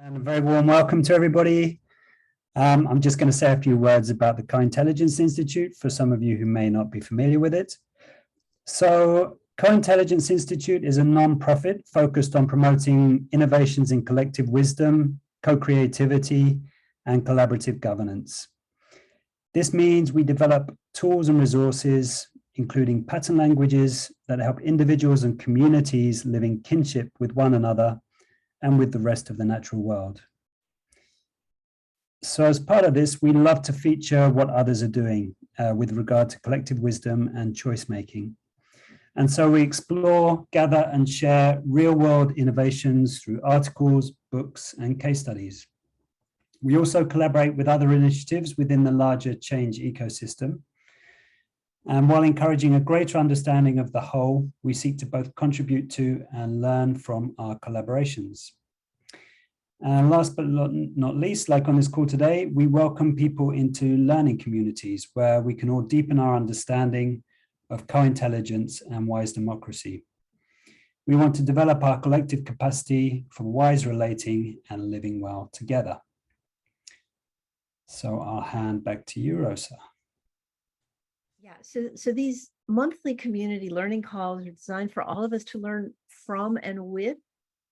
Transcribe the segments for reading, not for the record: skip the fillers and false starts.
And a very warm welcome to everybody. I'm just going to say a few words about the Co-Intelligence Institute for some of you who may not be familiar with it. So Co-Intelligence Institute is a non-profit focused on promoting innovations in collective wisdom, co-creativity, and collaborative governance. This means we develop tools and resources, including pattern languages that help individuals and communities live in kinship with one another and with the rest of the natural world. So as part of this, we love to feature what others are doing with regard to collective wisdom and choice making. And so we explore, gather, and share real-world innovations through articles, books, and case studies. We also collaborate with other initiatives within the larger change ecosystem. And while encouraging a greater understanding of the whole, we seek to both contribute to and learn from our collaborations. And last but not least, like on this call today, we welcome people into learning communities where we can all deepen our understanding of co-intelligence and wise democracy. We want to develop our collective capacity for wise relating and living well together. So I'll hand back to you, Rosa. Yeah, so these monthly community learning calls are designed for all of us to learn from and with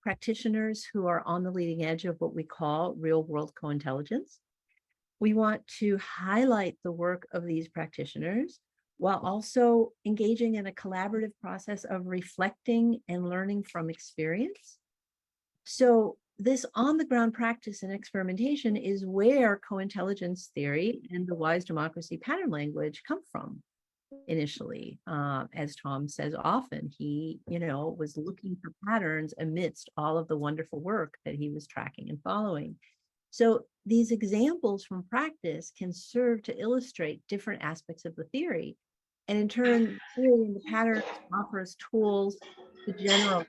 practitioners who are on the leading edge of what we call real world co-intelligence. We want to highlight the work of these practitioners while also engaging in a collaborative process of reflecting and learning from experience. So this on-the-ground practice and experimentation is where co-intelligence theory and the wise democracy pattern language come from. Initially, as Tom says often, he, was looking for patterns amidst all of the wonderful work that he was tracking and following. So these examples from practice can serve to illustrate different aspects of the theory. And in turn, theory and the patterns offer us tools to generalize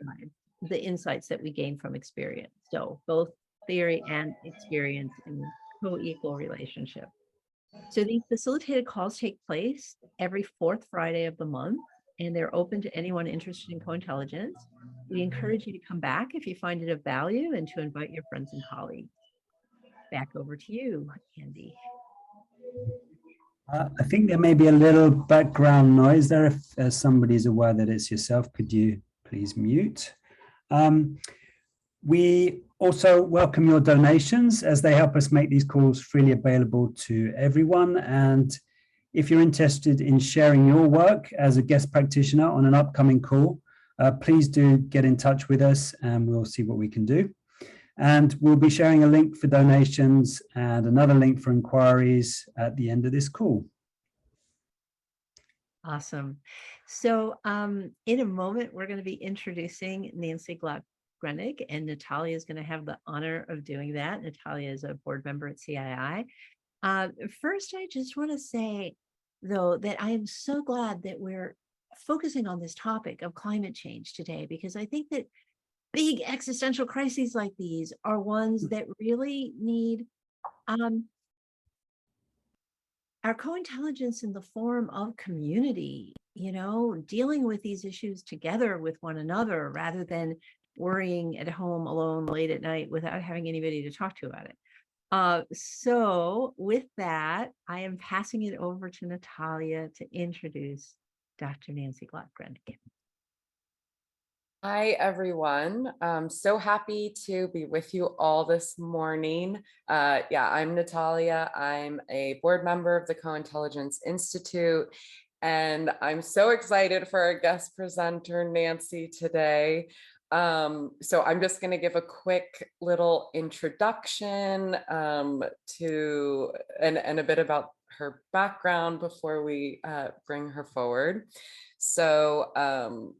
the insights that we gain from experience. So both theory and experience in co-equal relationship. So these facilitated calls take place every fourth Friday of the month, and they're open to anyone interested in co-intelligence. We encourage you to come back if you find it of value and to invite your friends and colleagues. Back over to you, Andy. I think there may be a little background noise there. If somebody's aware that it's yourself, could you please mute? We also welcome your donations as they help us make these calls freely available to everyone. And if you're interested in sharing your work as a guest practitioner on an upcoming call, please do get in touch with us and we'll see what we can do. And we'll be sharing a link for donations and another link for inquiries at the end of this call. Awesome. So in a moment, we're going to be introducing Nancy Glock-Grueneich, and Natalia is going to have the honor of doing that. Natalia is a board member at CII. First, I just want to say, though, that I am so glad that we're focusing on this topic of climate change today, because I think that big existential crises like these are ones that really need our co-intelligence in the form of community, dealing with these issues together with one another rather than worrying at home alone late at night without having anybody to talk to about it. So with that, I am passing it over to Natalia to introduce Dr. Nancy Glock-Grueneich. Hi, everyone. I'm so happy to be with you all this morning. I'm Natalia. I'm a board member of the Co-Intelligence Institute, and I'm so excited for our guest presenter, Nancy, today. So I'm just going to give a quick little introduction to and a bit about her background before we bring her forward. So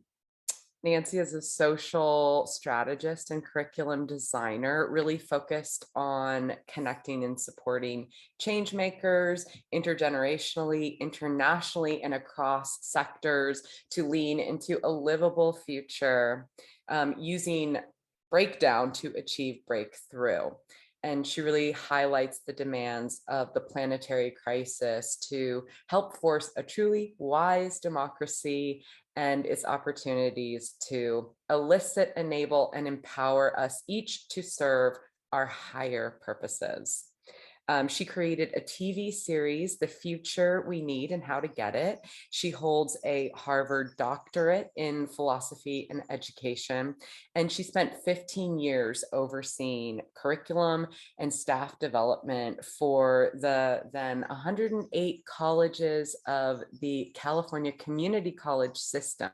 Nancy is a social strategist and curriculum designer, really focused on connecting and supporting change makers intergenerationally, internationally, and across sectors to lean into a livable future using breakdown to achieve breakthrough. And she really highlights the demands of the planetary crisis to help force a truly wise democracy and its opportunities to elicit, enable, and empower us each to serve our higher purposes. She created a TV series, The Future We Need and How to Get It. She holds a Harvard doctorate in philosophy and education, and she spent 15 years overseeing curriculum and staff development for the then 108 colleges of the California Community College system.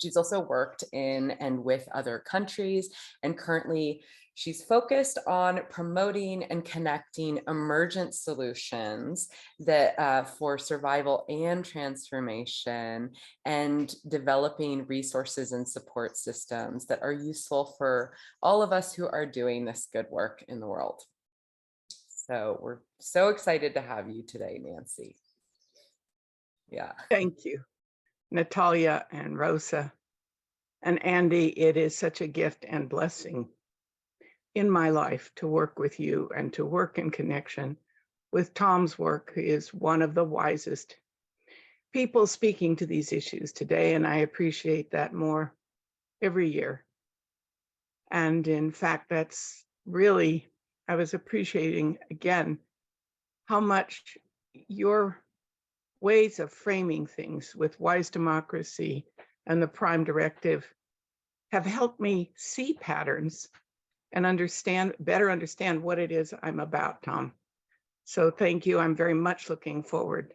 She's also worked in and with other countries, and currently she's focused on promoting and connecting emergent solutions that for survival and transformation, and developing resources and support systems that are useful for all of us who are doing this good work in the world. So we're so excited to have you today, Nancy. Yeah. Thank you, Natalia and Rosa and Andy. It is such a gift and blessing in my life to work with you and to work in connection with Tom's work, who is one of the wisest people speaking to these issues today. And I appreciate that more every year. And in fact, that's really, I was appreciating again how much your ways of framing things with wise democracy and the prime directive have helped me see patterns and better understand what it is I'm about, Tom. So thank you. I'm very much looking forward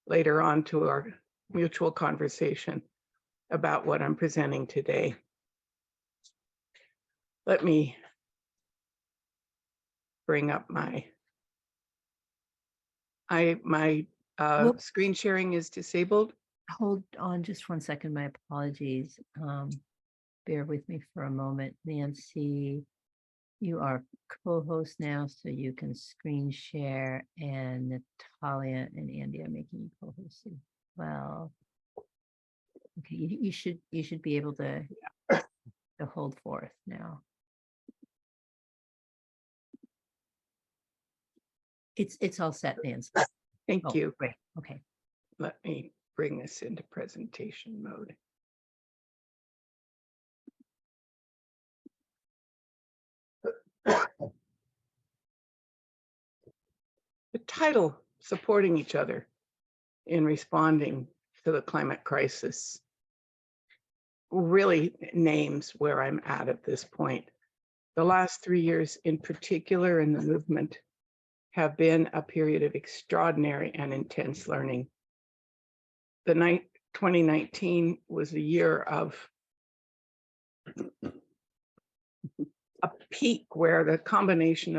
later on to our mutual conversation about what I'm presenting today. Let me bring up my screen sharing is disabled. Hold on just one second. My apologies. Bear with me for a moment. Nancy, you are co-host now, so you can screen share, and Natalia and Andy are making you co-host as well. Okay, you should be able to hold forth now. It's all set, Nancy. Thank you. Great. Okay. Let me bring this into presentation mode. The title, Supporting Each Other in Responding to the Climate Crisis, really names where I'm at this point. The last 3 years in particular in the movement have been a period of extraordinary and intense learning. 2019 was a year of a peak where the combination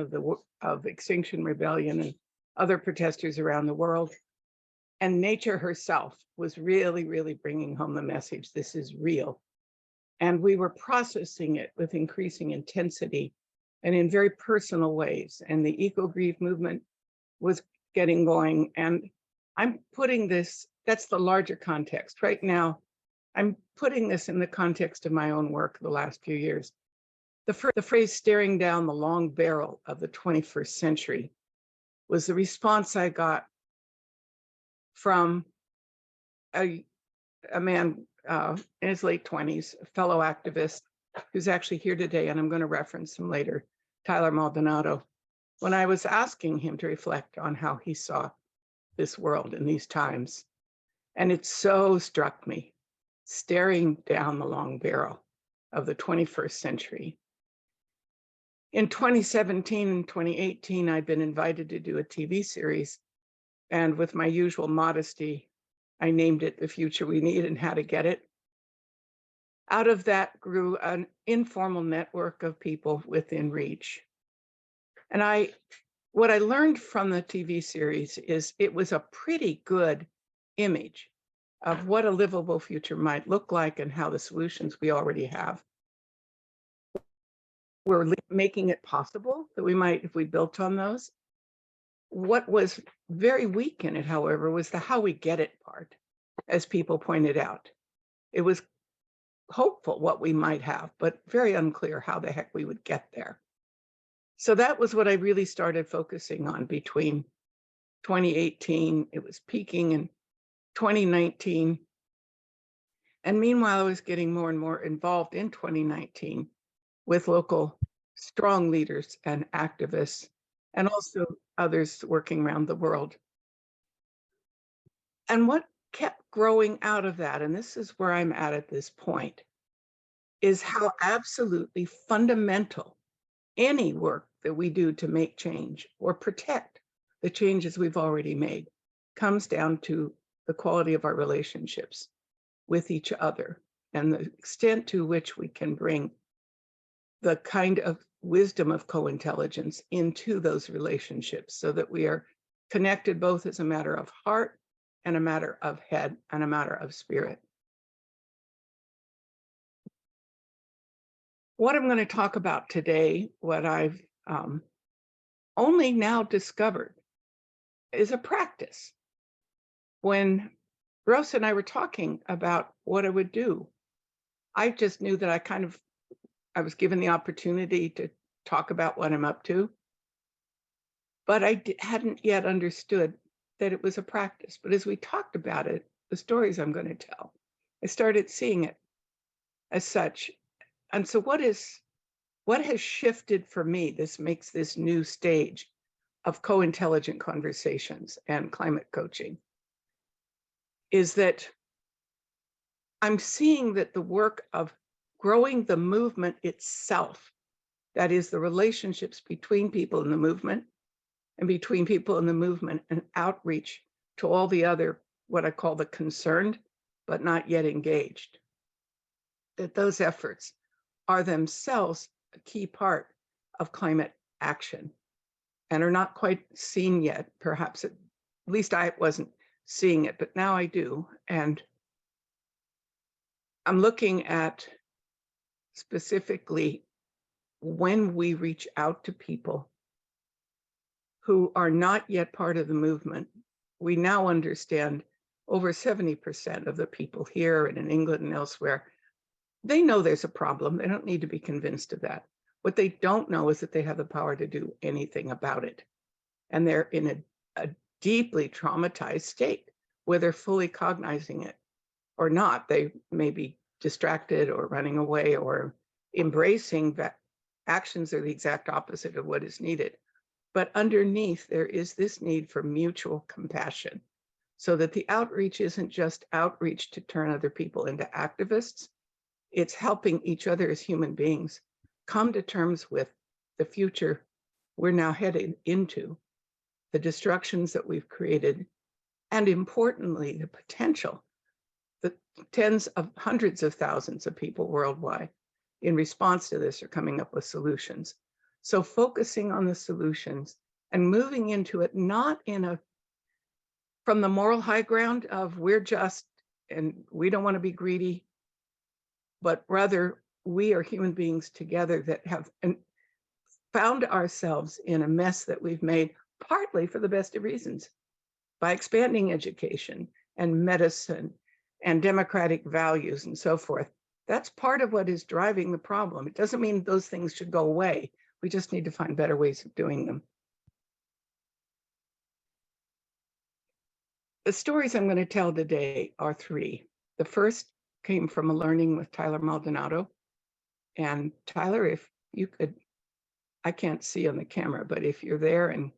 of Extinction Rebellion and other protesters around the world and nature herself was really, really bringing home the message, this is real. And we were processing it with increasing intensity and in very personal ways. And the eco-grief movement was getting going. And I'm putting this, that's the larger context. Right now, I'm putting this in the context of my own work the last few years. The phrase staring down the long barrel of the 21st century was the response I got from a man in his late 20s, a fellow activist who's actually here today, and I'm going to reference him later, Tyler Maldonado, when I was asking him to reflect on how he saw this world in these times. And it so struck me, staring down the long barrel of the 21st century. In 2017 and 2018, I'd been invited to do a TV series, and with my usual modesty, I named it The Future We Need and How to Get It. Out of that grew an informal network of people within reach. And what I learned from the TV series is it was a pretty good image of what a livable future might look like and how the solutions we already have were making it possible that we might, if we built on those. What was very weak in it, however, was the how we get it part, as people pointed out. It was hopeful what we might have, but very unclear how the heck we would get there. So that was what I really started focusing on between 2018, it was peaking in 2019. And meanwhile, I was getting more and more involved in 2019 with local strong leaders and activists, and also others working around the world. And what kept growing out of that, and this is where I'm at this point, is how absolutely fundamental any work that we do to make change or protect the changes we've already made comes down to the quality of our relationships with each other and the extent to which we can bring the kind of wisdom of co-intelligence into those relationships so that we are connected both as a matter of heart and a matter of head and a matter of spirit. What I'm going to talk about today, what I've only now discovered, is a practice. When Rosa and I were talking about what I would do, I just knew that I was given the opportunity to talk about what I'm up to, but I hadn't yet understood that it was a practice. But as we talked about it, the stories I'm going to tell, I started seeing it as such. And so what has shifted for me, this makes this new stage of co-intelligent conversations and climate coaching, is that I'm seeing that the work of growing the movement itself, that is the relationships between people in the movement and between people in the movement and outreach to all the other, what I call the concerned, but not yet engaged, that those efforts are themselves a key part of climate action and are not quite seen yet. Perhaps at least I wasn't seeing it, but now I do. And I'm looking at specifically when we reach out to people who are not yet part of the movement. We now understand over 70% of the people here and in England and elsewhere, they know there's a problem. They don't need to be convinced of that. What they don't know is that they have the power to do anything about it. And they're in a deeply traumatized state where they're fully cognizing it or not. They may be distracted or running away or embracing that actions are the exact opposite of what is needed. But underneath, there is this need for mutual compassion so that the outreach isn't just outreach to turn other people into activists. It's helping each other as human beings come to terms with the future we're now headed into, the destructions that we've created, and importantly, the potential, the tens of hundreds of thousands of people worldwide in response to this are coming up with solutions. So focusing on the solutions and moving into it, not from the moral high ground of we're just and we don't want to be greedy, but rather we are human beings together that have found ourselves in a mess that we've made partly for the best of reasons by expanding education and medicine and democratic values and so forth. That's part of what is driving the problem. It doesn't mean those things should go away. We just need to find better ways of doing them. The stories I'm going to tell today are three. The first came from a learning with Tyler Maldonado. And Tyler, if you could, I can't see on the camera, but if you're there and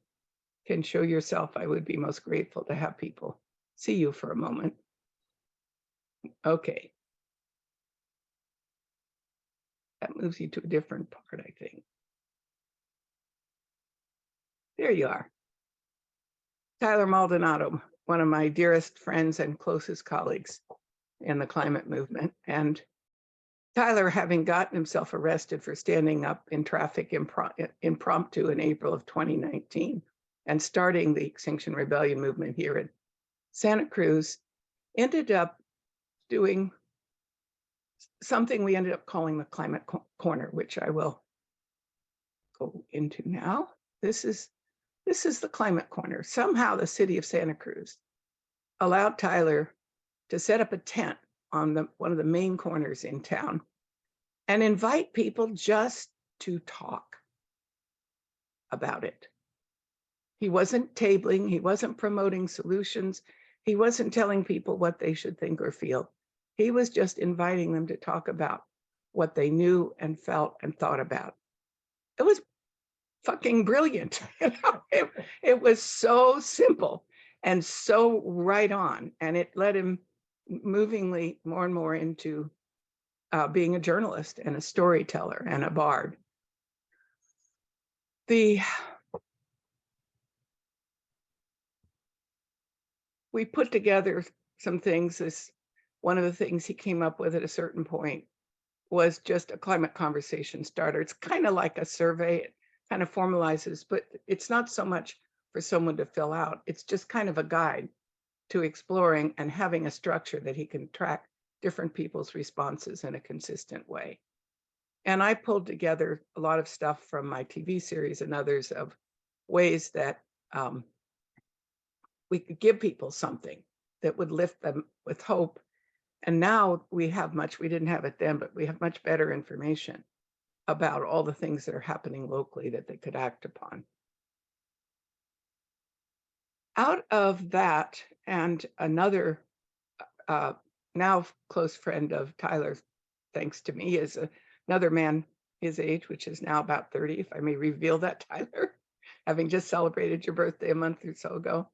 can show yourself, I would be most grateful to have people see you for a moment. Okay. That moves you to a different part, I think. There you are. Tyler Maldonado, one of my dearest friends and closest colleagues in the climate movement. And Tyler, having gotten himself arrested for standing up in traffic impromptu in April of 2019 and starting the Extinction Rebellion movement here in Santa Cruz, ended up doing something we ended up calling the Climate Corner, which I will go into now. This is the Climate Corner. Somehow the city of Santa Cruz allowed Tyler to set up a tent on one of the main corners in town and invite people just to talk about it. He wasn't tabling, he wasn't promoting solutions, he wasn't telling people what they should think or feel. He was just inviting them to talk about what they knew and felt and thought about. it was fucking brilliant. You know, it was so simple and so right on. And it led him movingly more and more into being a journalist and a storyteller and a bard. We put together some things. One of the things he came up with at a certain point was just a climate conversation starter. It's kind of like a survey. It kind of formalizes, but it's not so much for someone to fill out. It's just kind of a guide to exploring and having a structure that he can track different people's responses in a consistent way. And I pulled together a lot of stuff from my TV series and others of ways that we could give people something that would lift them with hope. And now we didn't have it then, but we have much better information about all the things that are happening locally that they could act upon. Out of that, and another now close friend of Tyler, thanks to me, is another man his age, which is now about 30, if I may reveal that, Tyler, having just celebrated your birthday a month or so ago.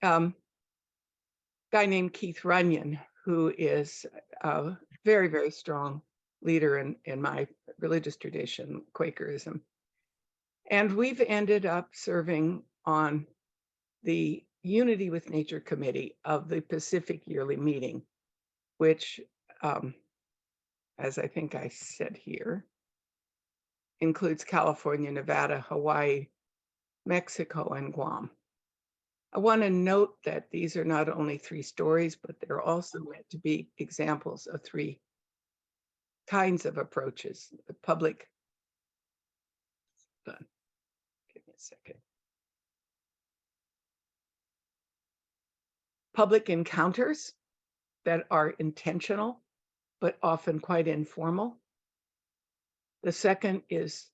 Guy named Keith Runyon, who is a very, very strong leader in my religious tradition, Quakerism. And we've ended up serving on the Unity with Nature Committee of the Pacific Yearly Meeting, which, as I think I said here, includes California, Nevada, Hawaii, Mexico, and Guam. I want to note that these are not only 3 stories, but they're also meant to be examples of 3 kinds of approaches. The public, give me a second. Public encounters that are intentional, but often quite informal. The second is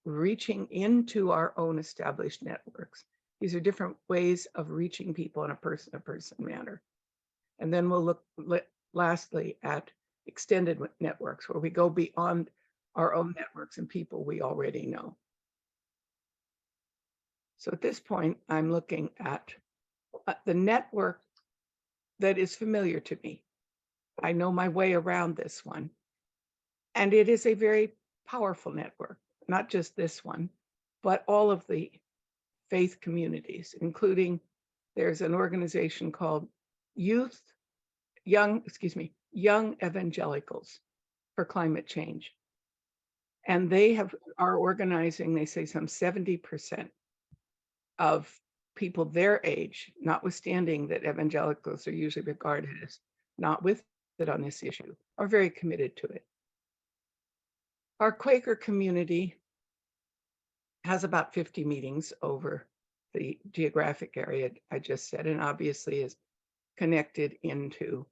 reaching into our own established networks. These are different ways of reaching people in a person-to-person manner. And then we'll look lastly at extended networks, where we go beyond our own networks and people we already know. So at this point, I'm looking at the network that is familiar to me. I know my way around this one. And it is a very powerful network, not just this one, but all of the faith communities, including there's an organization called Young Evangelicals for Climate Change. And they are organizing, they say, some 70% of people their age, notwithstanding that evangelicals are usually regarded as not with it on this issue, are very committed to it. Our Quaker community has about 50 meetings over the geographic area I just said, and obviously is connected into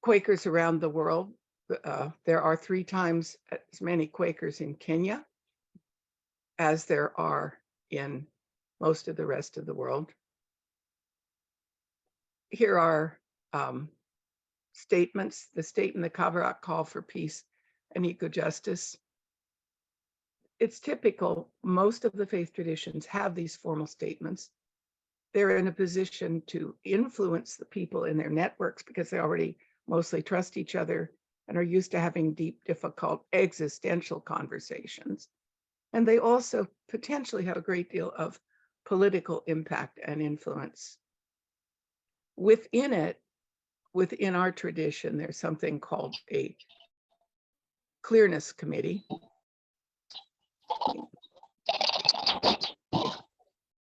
Quakers around the world. There are 3 times as many Quakers in Kenya as there are in most of the rest of the world. Here are statements. The statement, the Kavarak Call for Peace and Eco-Justice. It's typical, most of the faith traditions have these formal statements. They're in a position to influence the people in their networks because they already mostly trust each other and are used to having deep, difficult, existential conversations. And they also potentially have a great deal of political impact and influence. Within it, within our tradition, there's something called a clearness committee.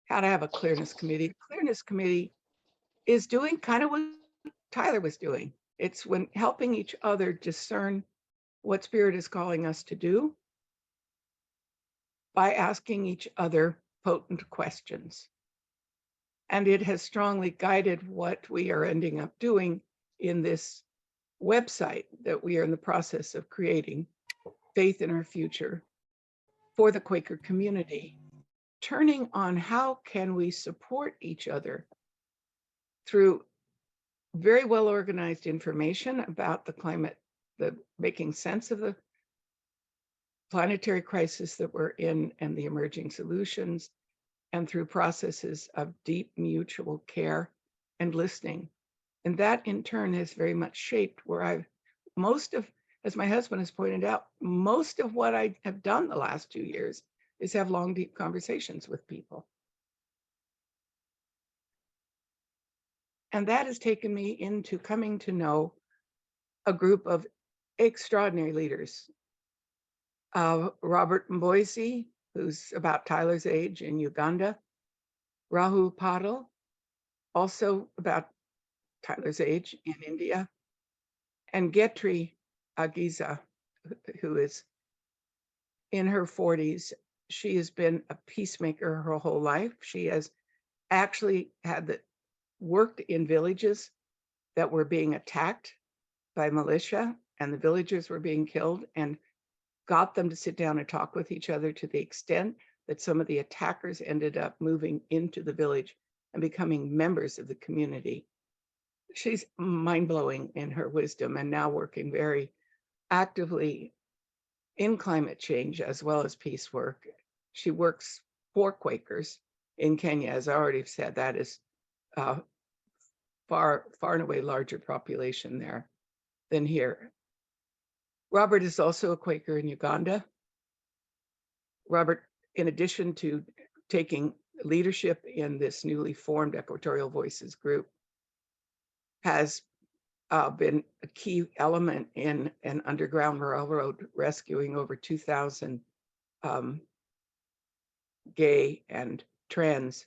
How to have a clearness committee. The clearness committee is doing kind of what Tyler was doing. It's when helping each other discern what Spirit is calling us to do by asking each other potent questions. And it has strongly guided what we are ending up doing in this website that we are in the process of creating, Faith in Our Future, for the Quaker community, turning on how can we support each other through very well organized information about the climate, the making sense of the planetary crisis that we're in and the emerging solutions, and through processes of deep mutual care and listening. And that in turn has very much shaped where as my husband has pointed out, most of what I have done the last 2 years is have long, deep conversations with people. And that has taken me into coming to know a group of extraordinary leaders. Robert Mboisi, who's about Tyler's age in Uganda. Rahul Patil, also about Tyler's age in India. And Getri Agiza, who is in her 40s. She has been a peacemaker her whole life. She has actually worked in villages that were being attacked by militia, and the villagers were being killed, and got them to sit down and talk with each other to the extent that some of the attackers ended up moving into the village and becoming members of the community. She's mind-blowing in her wisdom, and now working very actively in climate change as well as peace work. She works for Quakers in Kenya. As I already said, that is far and away larger population there than here. Robert is also a Quaker in Uganda. Robert, in addition to taking leadership in this newly formed Equatorial Voices group, has been a key element in an underground railroad rescuing over 2,000 gay and trans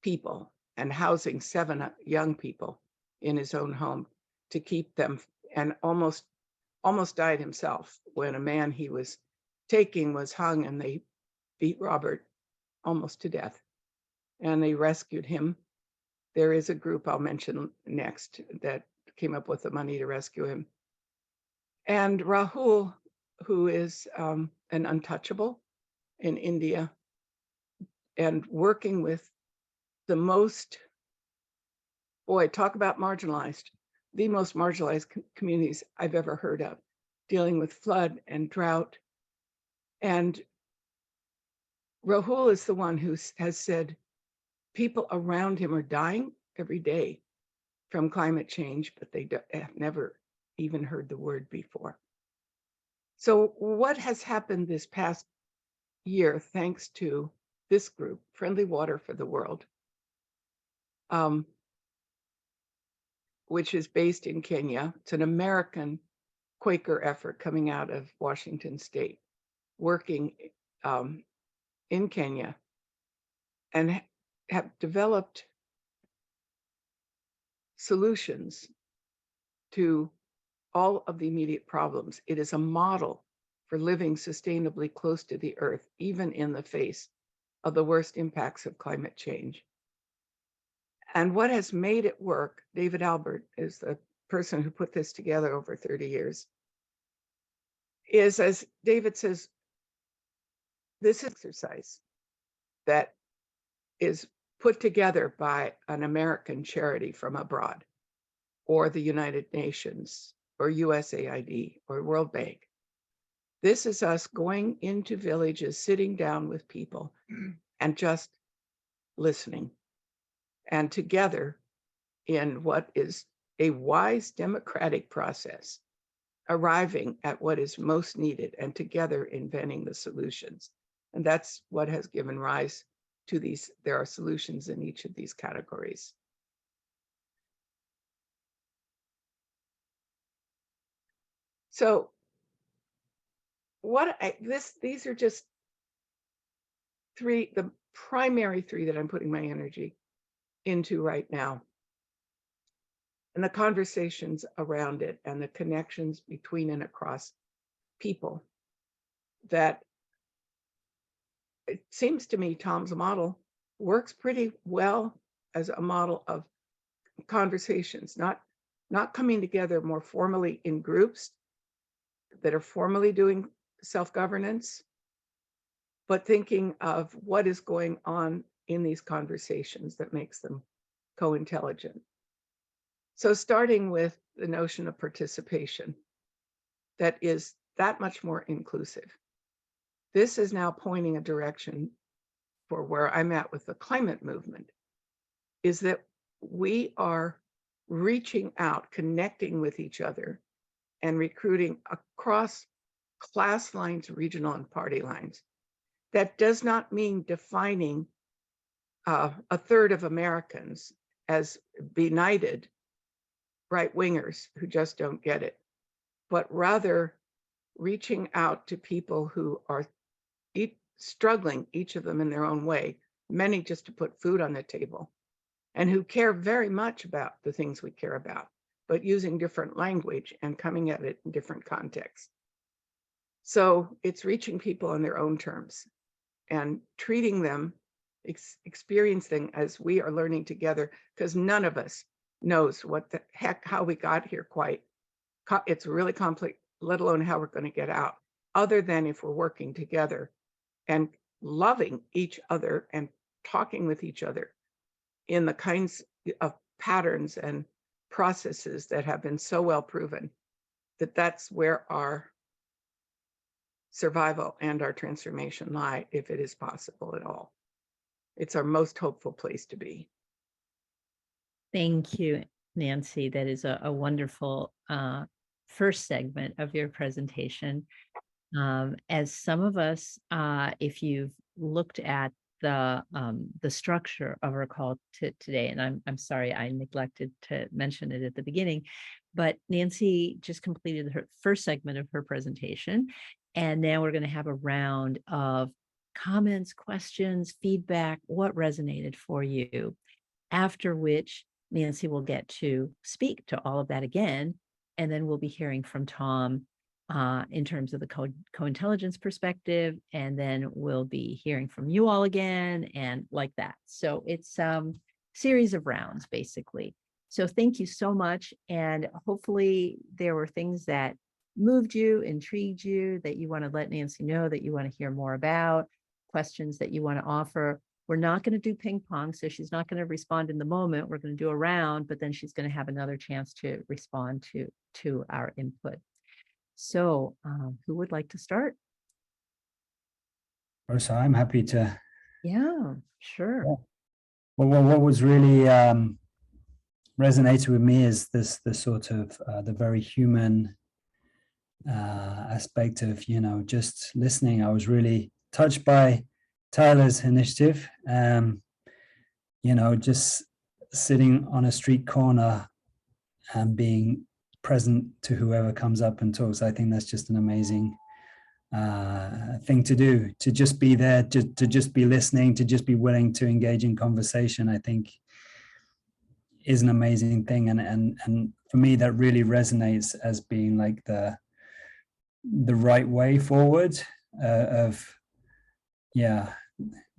people and housing 7 young people in his own home to keep them, and almost died himself when a man he was taking was hung, and they beat Robert almost to death, and they rescued him. There is a group I'll mention next that came up with the money to rescue him. And Rahul, who is an untouchable in India, and working with the most, talk about marginalized, the most marginalized communities I've ever heard of, dealing with flood and drought. And Rahul is the one who has said people around him are dying every day from climate change, but they have never even heard the word before. So what has happened this past year, thanks to this group, Friendly Water for the World, which is based in Kenya. It's an American Quaker effort coming out of Washington State, working in Kenya, and have developed solutions to all of the immediate problems. It is a model for living sustainably close to the earth, even in the face of the worst impacts of climate change. And what has made it work, David Albert is the person who put this together over 30 years, is, as David says, this exercise that is put together by an American charity from abroad, or the United Nations, or USAID, or World Bank. This is us going into villages, sitting down with people, and just listening. And together, in what is a wise democratic process, arriving at what is most needed, and together inventing the solutions. And that's what has given rise to these. There are solutions in each of these categories. So these are just the primary 3 that I'm putting my energy into right now. And the conversations around it, and the connections between and across people, that it seems to me Tom's model works pretty well as a model of conversations, not coming together more formally in groups that are formally doing self-governance, but thinking of what is going on in these conversations that makes them co-intelligent. So starting with the notion of participation that is that much more inclusive. this is now pointing a direction for where I'm at with the climate movement, is that we are reaching out, connecting with each other, and recruiting across class lines, regional and party lines. That does not mean defining a third of Americans as benighted right-wingers who just don't get it, but rather reaching out to people who are struggling, each of them in their own way, many just to put food on the table, and who care very much about the things we care about, but using different language and coming at it in different contexts. So it's reaching people on their own terms and treating them, experiencing as we are learning together, because none of us knows what the heck, how we got here quite. It's really complex, let alone how we're going to get out, other than if we're working together and loving each other and talking with each other in the kinds of patterns and processes that have been so well proven that that's where our survival and our transformation lie, if it is possible at all. It's our most hopeful place to be. Thank you, Nancy. That is a wonderful first segment of your presentation. As some of us, if you've looked at the structure of our call today, and I'm sorry I neglected to mention it at the beginning, but Nancy just completed her first segment of her presentation, and now we're going to have a round of comments, questions, feedback, what resonated for you, after which Nancy will get to speak to all of that again, and then we'll be hearing from Tom in terms of the co-intelligence perspective, and then we'll be hearing from you all again, and like that. So it's series of rounds, basically. So thank you so much, and hopefully there were things that moved you, intrigued you, that you want to let Nancy know that you want to hear more about, questions that you want to offer. We're not going to do ping pong, so she's not going to respond in the moment. We're going to do a round, but then she's going to have another chance to respond to our input. So who would like to start? Rosa, I'm happy to. Yeah, sure. Yeah. Well, what was really resonated with me is the sort of the very human aspect of, just listening. I was really touched by Tyler's initiative, just sitting on a street corner and being present to whoever comes up and talks. I think that's just an amazing thing to do, to just be there, to just be listening, to just be willing to engage in conversation, I think is an amazing thing. And for me, that really resonates as being like the right way forward of,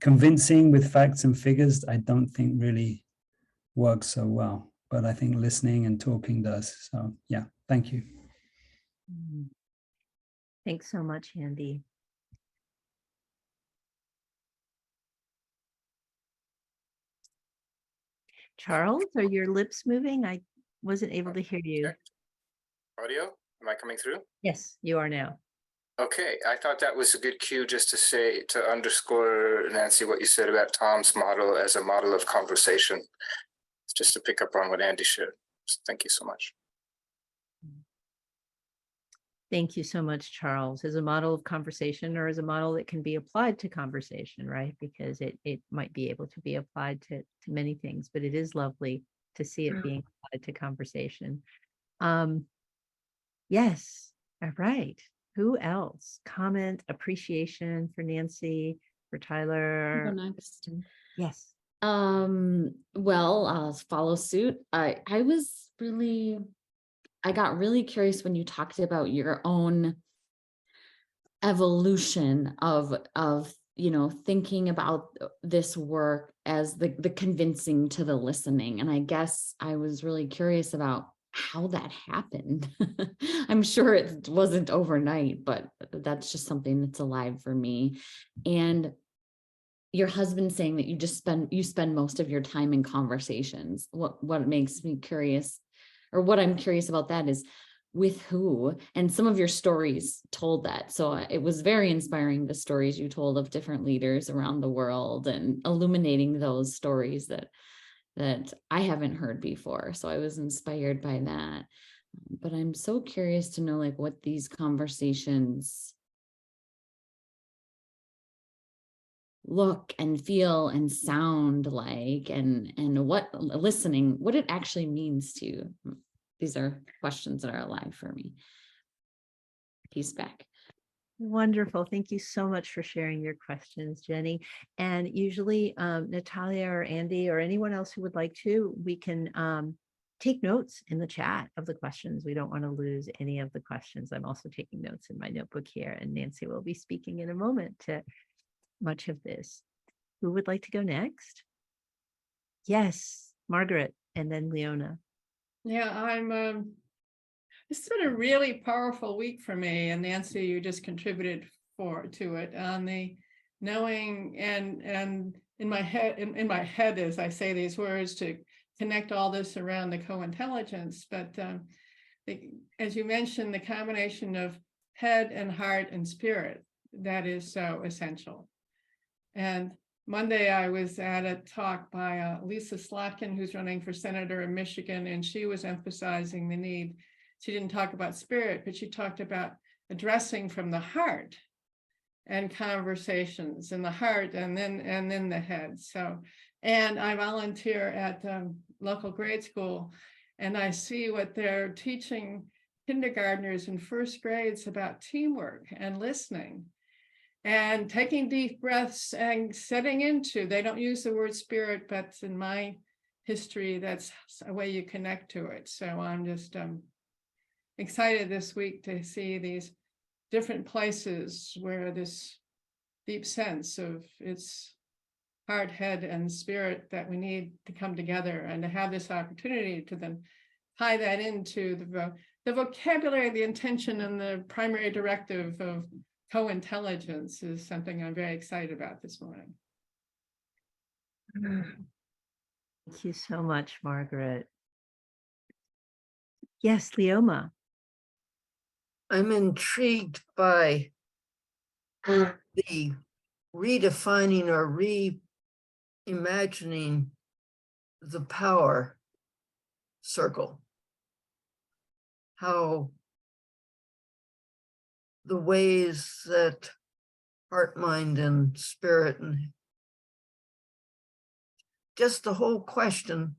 convincing with facts and figures, I don't think really works so well, but I think listening and talking does. So yeah, thank you. Thanks so much, Andy. Charles, are your lips moving? I wasn't able to hear you. Audio, am I coming through? Yes, you are now. Okay, I thought that was a good cue just to underscore, Nancy, what you said about Tom's model as a model of conversation, just to pick up on what Andy shared. So thank you so much. Thank you so much, Charles. As a model of conversation, or as a model that can be applied to conversation, right? Because it might be able to be applied to many things, but it is lovely to see it being applied to conversation. Yes, all right. Who else? Comment, appreciation for Nancy, for Tyler. I'll go next. Yes. Well, I'll follow suit. I got really curious when you talked about your own evolution of thinking about this work as the convincing to the listening. And I guess I was really curious about how that happened. I'm sure it wasn't overnight, but that's just something that's alive for me. And your husband saying that you spend most of your time in conversations. What makes me curious, or what I'm curious about that is, with who, and some of your stories told that. So it was very inspiring, the stories you told of different leaders around the world and illuminating those stories that I haven't heard before. So I was inspired by that. But I'm so curious to know like what these conversations look and feel and sound like, and what listening, what it actually means to you. These are questions that are alive for me. Peace back. Wonderful. Thank you so much for sharing your questions, Jenny. And usually Natalia or Andy or anyone else who would like to, we can take notes in the chat of the questions. We don't want to lose any of the questions. I'm also taking notes in my notebook here, and Nancy will be speaking in a moment to much of this. Who would like to go next? Yes, Margaret, and then Leona. Yeah, this has been a really powerful week for me, and Nancy, you just contributed to it on the knowing and in my head as I say these words to connect all this around the co-intelligence. But as you mentioned, the combination of head and heart and spirit, that is so essential. And Monday, I was at a talk by Lisa Slotkin, who's running for senator in Michigan, and she was emphasizing the need. She didn't talk about spirit, but she talked about addressing from the heart and conversations in the heart and then the head. So, and I volunteer at local grade school, and I see what they're teaching kindergartners in first grades about teamwork and listening and taking deep breaths and setting into, they don't use the word spirit, but in my history, that's a way you connect to it. So I'm just excited this week to see these different places where this deep sense of its heart, head, and spirit that we need to come together, and to have this opportunity to then tie that into the vocabulary, the intention, and the primary directive of co-intelligence is something I'm very excited about this morning. Thank you so much, Margaret. Yes, Leoma. I'm intrigued by the redefining or reimagining the power circle. How the ways that heart, mind, and spirit, and just the whole question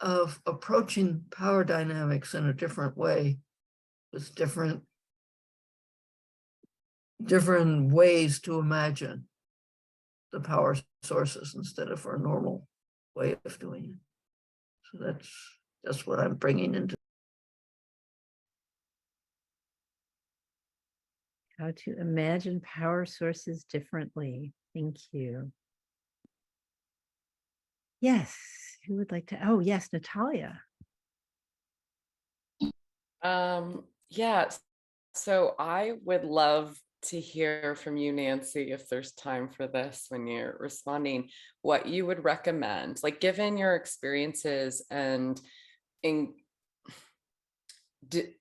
of approaching power dynamics in a different way, with different ways to imagine the power sources instead of our normal way of doing it. So that's what I'm bringing into. How to imagine power sources differently. Thank you. Yes, who would like to? Oh, yes, Natalia. Yeah, so I would love to hear from you, Nancy, if there's time for this when you're responding, what you would recommend, like given your experiences and in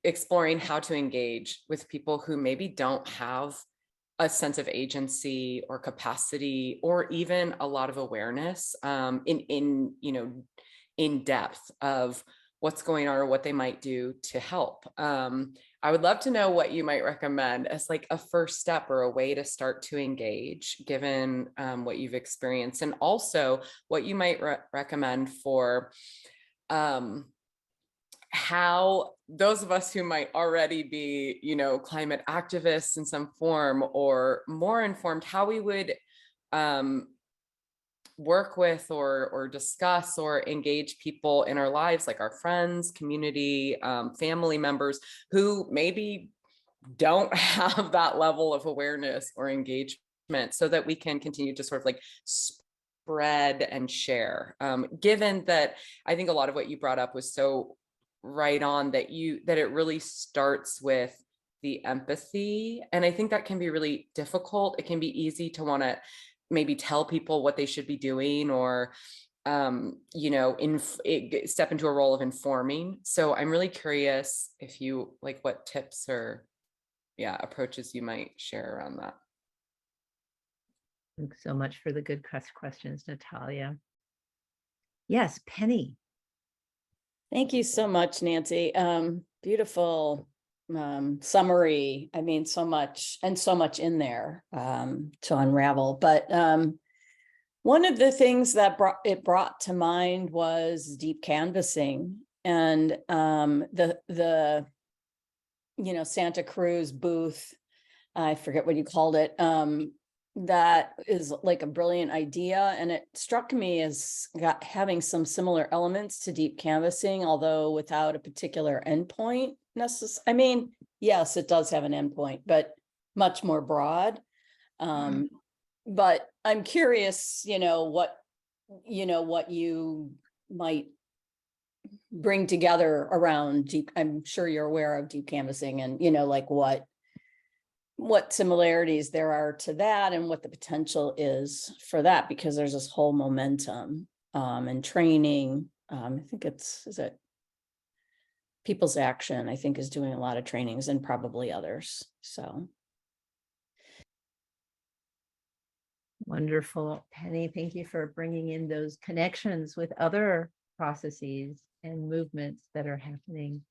exploring how to engage with people who maybe don't have a sense of agency or capacity or even a lot of awareness in depth of what's going on or what they might do to help. I would love to know what you might recommend as like a first step or a way to start to engage, given what you've experienced, and also what you might recommend for how those of us who might already be, climate activists in some form or more informed, how we would work with or discuss or engage people in our lives, like our friends, community, family members who maybe don't have that level of awareness or engagement, so that we can continue to sort of like spread and share. Given that I think a lot of what you brought up was so right on, that it really starts with the empathy. And I think that can be really difficult. It can be easy to want to maybe tell people what they should be doing or you know, step into a role of informing. So I'm really curious if you like what tips or approaches you might share around that. Thanks so much for the good questions, Natalia. Yes, Penny. Thank you so much, Nancy. Beautiful summary. I mean, so much in there to unravel. But one of the things that brought to mind was deep canvassing and the Santa Cruz booth. I forget what you called it. That is like a brilliant idea, and it struck me as having some similar elements to deep canvassing, although without a particular endpoint necessarily. I mean, yes, it does have an endpoint, but much more broad. But I'm curious, what you might bring together around deep. I'm sure you're aware of deep canvassing, and like what similarities there are to that and what the potential is for that, because there's this whole momentum and training. I think is it People's Action, I think, is doing a lot of trainings, and probably others. So Wonderful, Penny. Thank you for bringing in those connections with other processes and movements that are happening.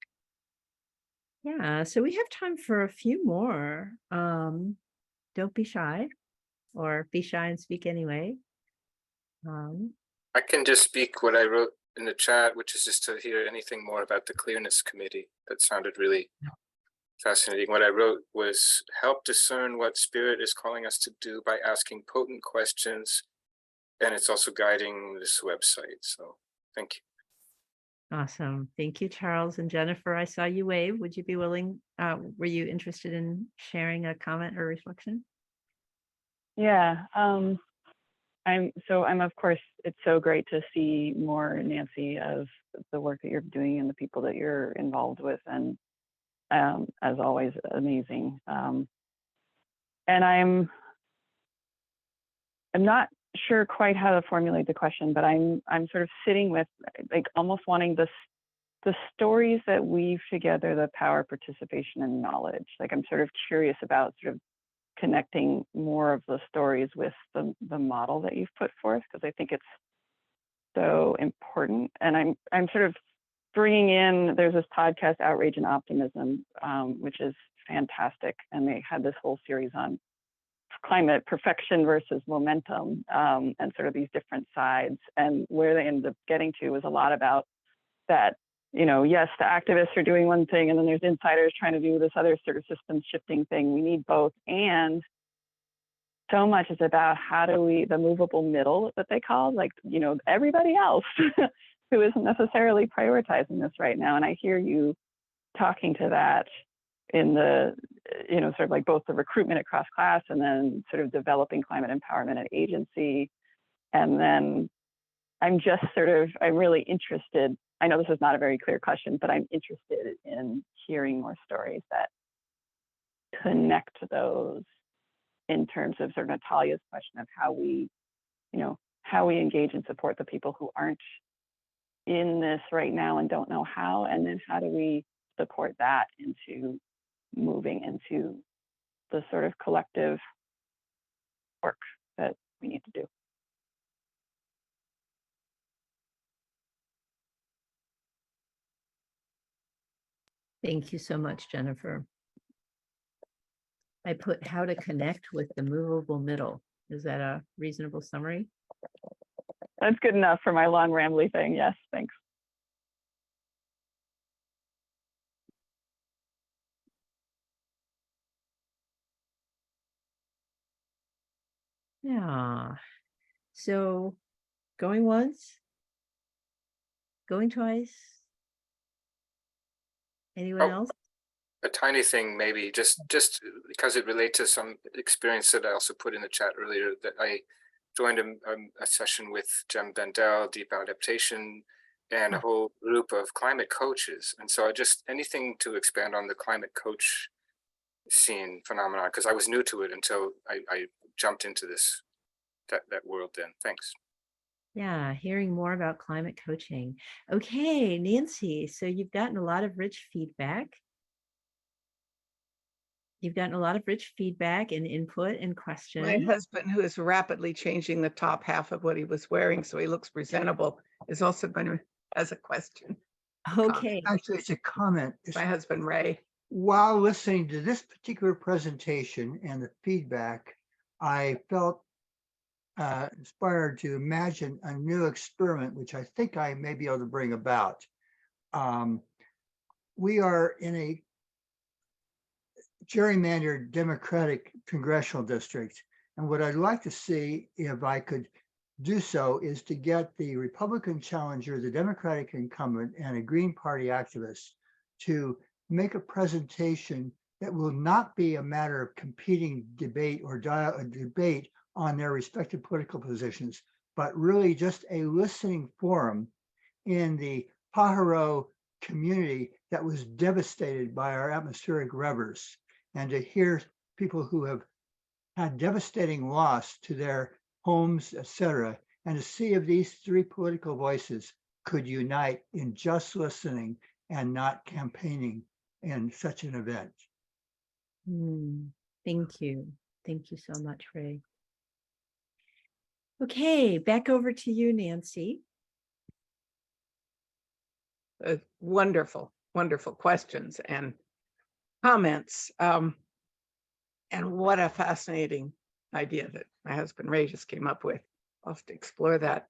Yeah, so we have time for a few more. Don't be shy, or be shy and speak anyway. I can just speak what I wrote in the chat, which is just to hear anything more about the Clearness Committee. That sounded really fascinating. What I wrote was help discern what spirit is calling us to do by asking potent questions. And it's also guiding this website. So thank you. Awesome. Thank you, Charles and Jennifer. I saw you wave. Would you be willing? Were you interested in sharing a comment or reflection? Yeah, I'm of course, it's so great to see more, Nancy, of the work that you're doing and the people that you're involved with, and as always, amazing. And I'm not sure quite how to formulate the question, but I'm sort of sitting with like almost wanting the stories that weave together the power, participation, and knowledge. Like I'm sort of curious about sort of connecting more of the stories with the model that you've put forth, because I think it's so important. And I'm sort of bringing in, there's this podcast, Outrage and Optimism, which is fantastic. And they had this whole series on climate perfection versus momentum, and sort of these different sides. And where they ended up getting to was a lot about that, yes, the activists are doing one thing, and then there's insiders trying to do this other sort of system shifting thing. We need both. And so much is about how do we, the movable middle that they call, like, everybody else who isn't necessarily prioritizing this right now. And I hear you talking to that in the, sort of like both the recruitment across class and then sort of developing climate empowerment at agency. And then I'm really interested. I know this is not a very clear question, but I'm interested in hearing more stories that connect those in terms of sort of Natalia's question of how we engage and support the people who aren't in this right now and don't know how, and then how do we support that into moving into the sort of collective work that we need to do. Thank you so much, Jennifer. I put how to connect with the movable middle. Is that a reasonable summary? That's good enough for my long rambly thing. Yes, thanks. Yeah. So going once, going twice. Anyone else? A tiny thing, maybe just because it relates to some experience that I also put in the chat earlier, that I joined a session with Jem Bendel, Deep Adaptation, and a whole group of climate coaches. And so anything to expand on the climate coach scene phenomenon, because I was new to it until I jumped into that world then. Thanks. Yeah, hearing more about climate coaching. Okay, Nancy, so you've gotten a lot of rich feedback. You've gotten a lot of rich feedback and input and My questions. husband, who is rapidly changing the top half of what he was wearing so he looks presentable, is also going to has a question. Okay, Actually, it's a comment. My husband, Ray. While listening to this particular presentation and the feedback, I felt inspired to imagine a new experiment, which I think I may be able to bring about. We are in a gerrymandered Democratic congressional district. And what I'd like to see, if I could do so, is to get the Republican challenger, the Democratic incumbent, and a Green Party activist to make a presentation that will not be a matter of competing debate or debate on their respective political positions, but really just a listening forum in the Pajaro community that was devastated by our atmospheric rivers, and to hear people who have had devastating loss to their homes, etc., and to see if these three political voices could unite in just listening and not campaigning in such an event. Thank you. Thank you so much, Ray. Okay, back over to you, Nancy. Wonderful, wonderful questions and comments. And what a fascinating idea that my husband Ray just came up with. I'll have to explore that.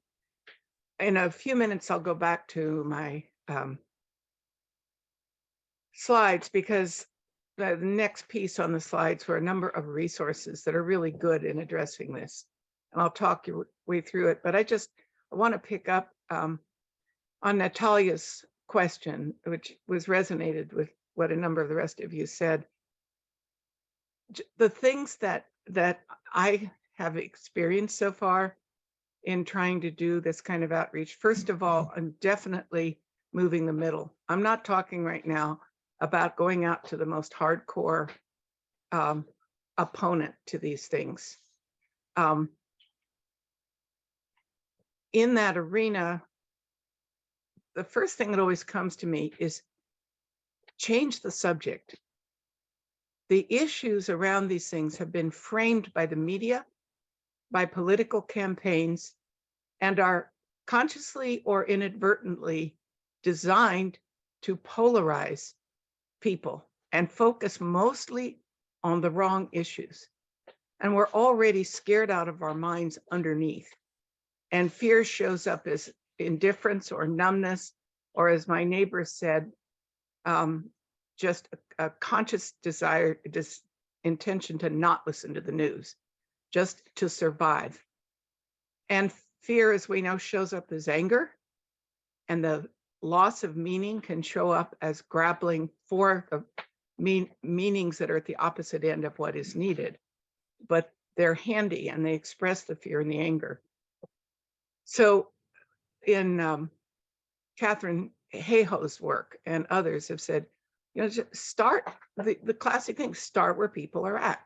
In a few minutes, I'll go back to my slides, because the next piece on the slides were a number of resources that are really good in addressing this. And I'll talk your way through it, but I want to pick up on Natalia's question, which was resonated with what a number of the rest of you said. The things that I have experienced so far in trying to do this kind of outreach, first of all, I'm definitely moving the middle. I'm not talking right now about going out to the most hardcore opponent to these things. In that arena, the first thing that always comes to me is change the subject. The issues around these things have been framed by the media, by political campaigns, and are consciously or inadvertently designed to polarize people and focus mostly on the wrong issues. And we're already scared out of our minds underneath. And fear shows up as indifference or numbness, or as my neighbor said, just a conscious desire, intention to not listen to the news, just to survive. And fear, as we know, shows up as anger, and the loss of meaning can show up as grappling for meanings that are at the opposite end of what is needed. But they're handy and they express the fear and the anger. So in Catherine Hayhoe's work, and others have said, you know, just start, the classic thing, start where people are at.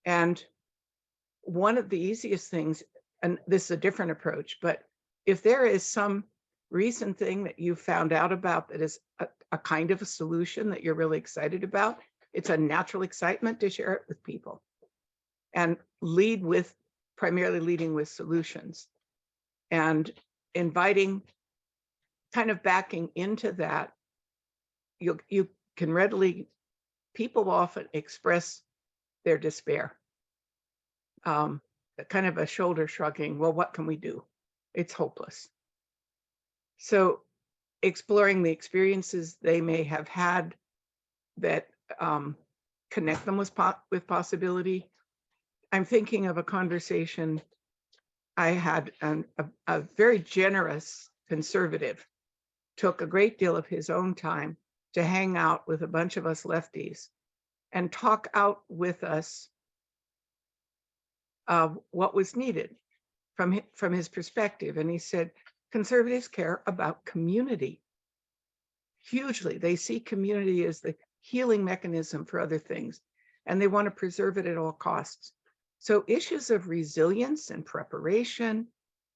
And one of the easiest things, and this is a different approach, but if there is some recent thing that you found out about that is a kind of a solution that you're really excited about, it's a natural excitement to share it with people. And primarily leading with solutions. And inviting, kind of backing into that, you can readily, people often express their despair. Kind of a shoulder shrugging, well, what can we do? It's hopeless. So exploring the experiences they may have had that connect them with possibility. I'm thinking of a conversation I had, a very generous conservative took a great deal of his own time to hang out with a bunch of us lefties and talk out with us what was needed from his perspective. And he said, conservatives care about community hugely. They see community as the healing mechanism for other things, and they want to preserve it at all costs. So issues of resilience and preparation,